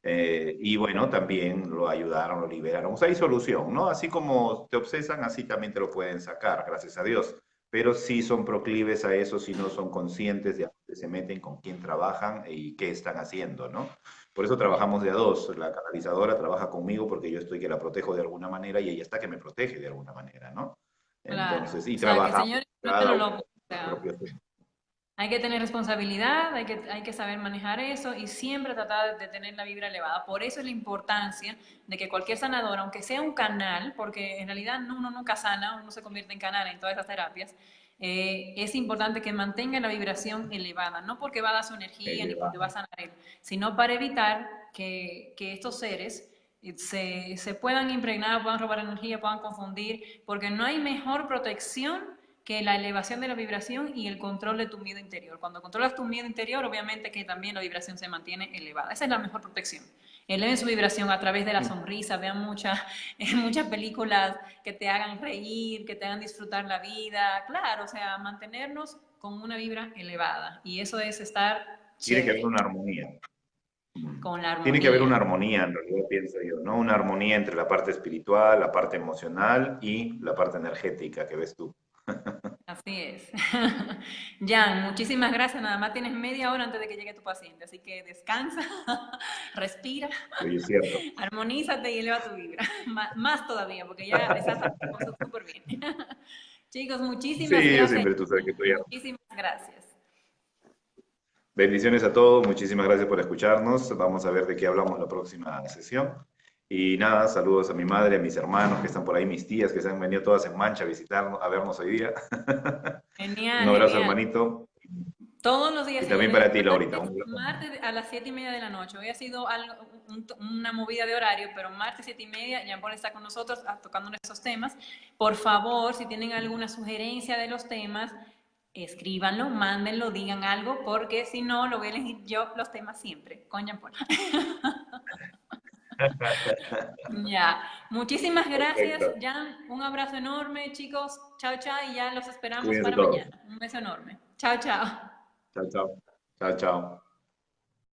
Y bueno, también lo ayudaron, lo liberaron. O sea, hay solución, ¿no? Así como te obsesan, así también te lo pueden sacar, gracias a Dios. Pero sí son proclives a eso si no son conscientes de a dónde se meten, con quién trabajan y qué están haciendo, ¿no? Por eso trabajamos de a dos. La canalizadora trabaja conmigo porque yo estoy que la protejo de alguna manera y ella está que me protege de alguna manera, ¿no? Claro. Entonces, y O sea, que el trabajamos Señor no te cada lo uno loco. en O su sea, propio tiempo. hay que tener responsabilidad, hay que saber manejar eso y siempre tratar de tener la vibra elevada. Por eso es la importancia de que cualquier sanador, aunque sea un canal, porque en realidad uno nunca sana, uno se convierte en canal en todas esas terapias, es importante que mantenga la vibración elevada, no porque va a dar su energía ni porque va a sanar él, sino para evitar que estos seres se puedan impregnar, puedan robar energía, puedan confundir, porque no hay mejor protección que la elevación de la vibración y el control de tu miedo interior. Cuando controlas tu miedo interior, obviamente que también la vibración se mantiene elevada. Esa es la mejor protección. Eleven su vibración a través de la sonrisa, vean muchas películas que te hagan reír, que te hagan disfrutar la vida. Claro, o sea, mantenernos con una vibra elevada. Y eso es estar Tiene que haber chévere, una armonía. con la Tiene que haber una armonía. armonía, en realidad pienso yo, ¿no? Una armonía entre la parte espiritual, la parte emocional y la parte energética que ves tú. Así es. Jan, muchísimas gracias. Nada más tienes media hora antes de que llegue tu paciente, así que descansa, respira, Oye, es cierto. armonízate y eleva tu vibra. Más todavía, porque ya estás súper bien. Chicos, muchísimas Sí, yo gracias. siempre, tú sabes que estoy. Muchísimas gracias. Bendiciones a todos, muchísimas gracias por escucharnos. Vamos a ver de qué hablamos la próxima sesión. Y nada, saludos a mi madre, a mis hermanos que están por ahí, mis tías que se han venido todas en Mancha a visitarnos, a vernos hoy día. Un Genial, abrazo, genial. hermanito. Todos los días, Y sí, también para ti, Laurita. Un abrazo. martes a las 7:30 de la noche. Hoy ha sido una movida de horario, pero martes 7:30, Jean Paul está con nosotros tocando esos temas. Por favor, si tienen alguna sugerencia de los temas, escríbanlo, mándenlo, digan algo, porque si no, lo voy a elegir yo los temas siempre, con Jean Paul. Ya, muchísimas gracias, Perfecto. Jan. Un abrazo enorme, chicos. Chao, chao, y ya los esperamos Cuídense para todos. mañana. Un beso enorme. Chao, chao. Chao, chao. Chao, chao.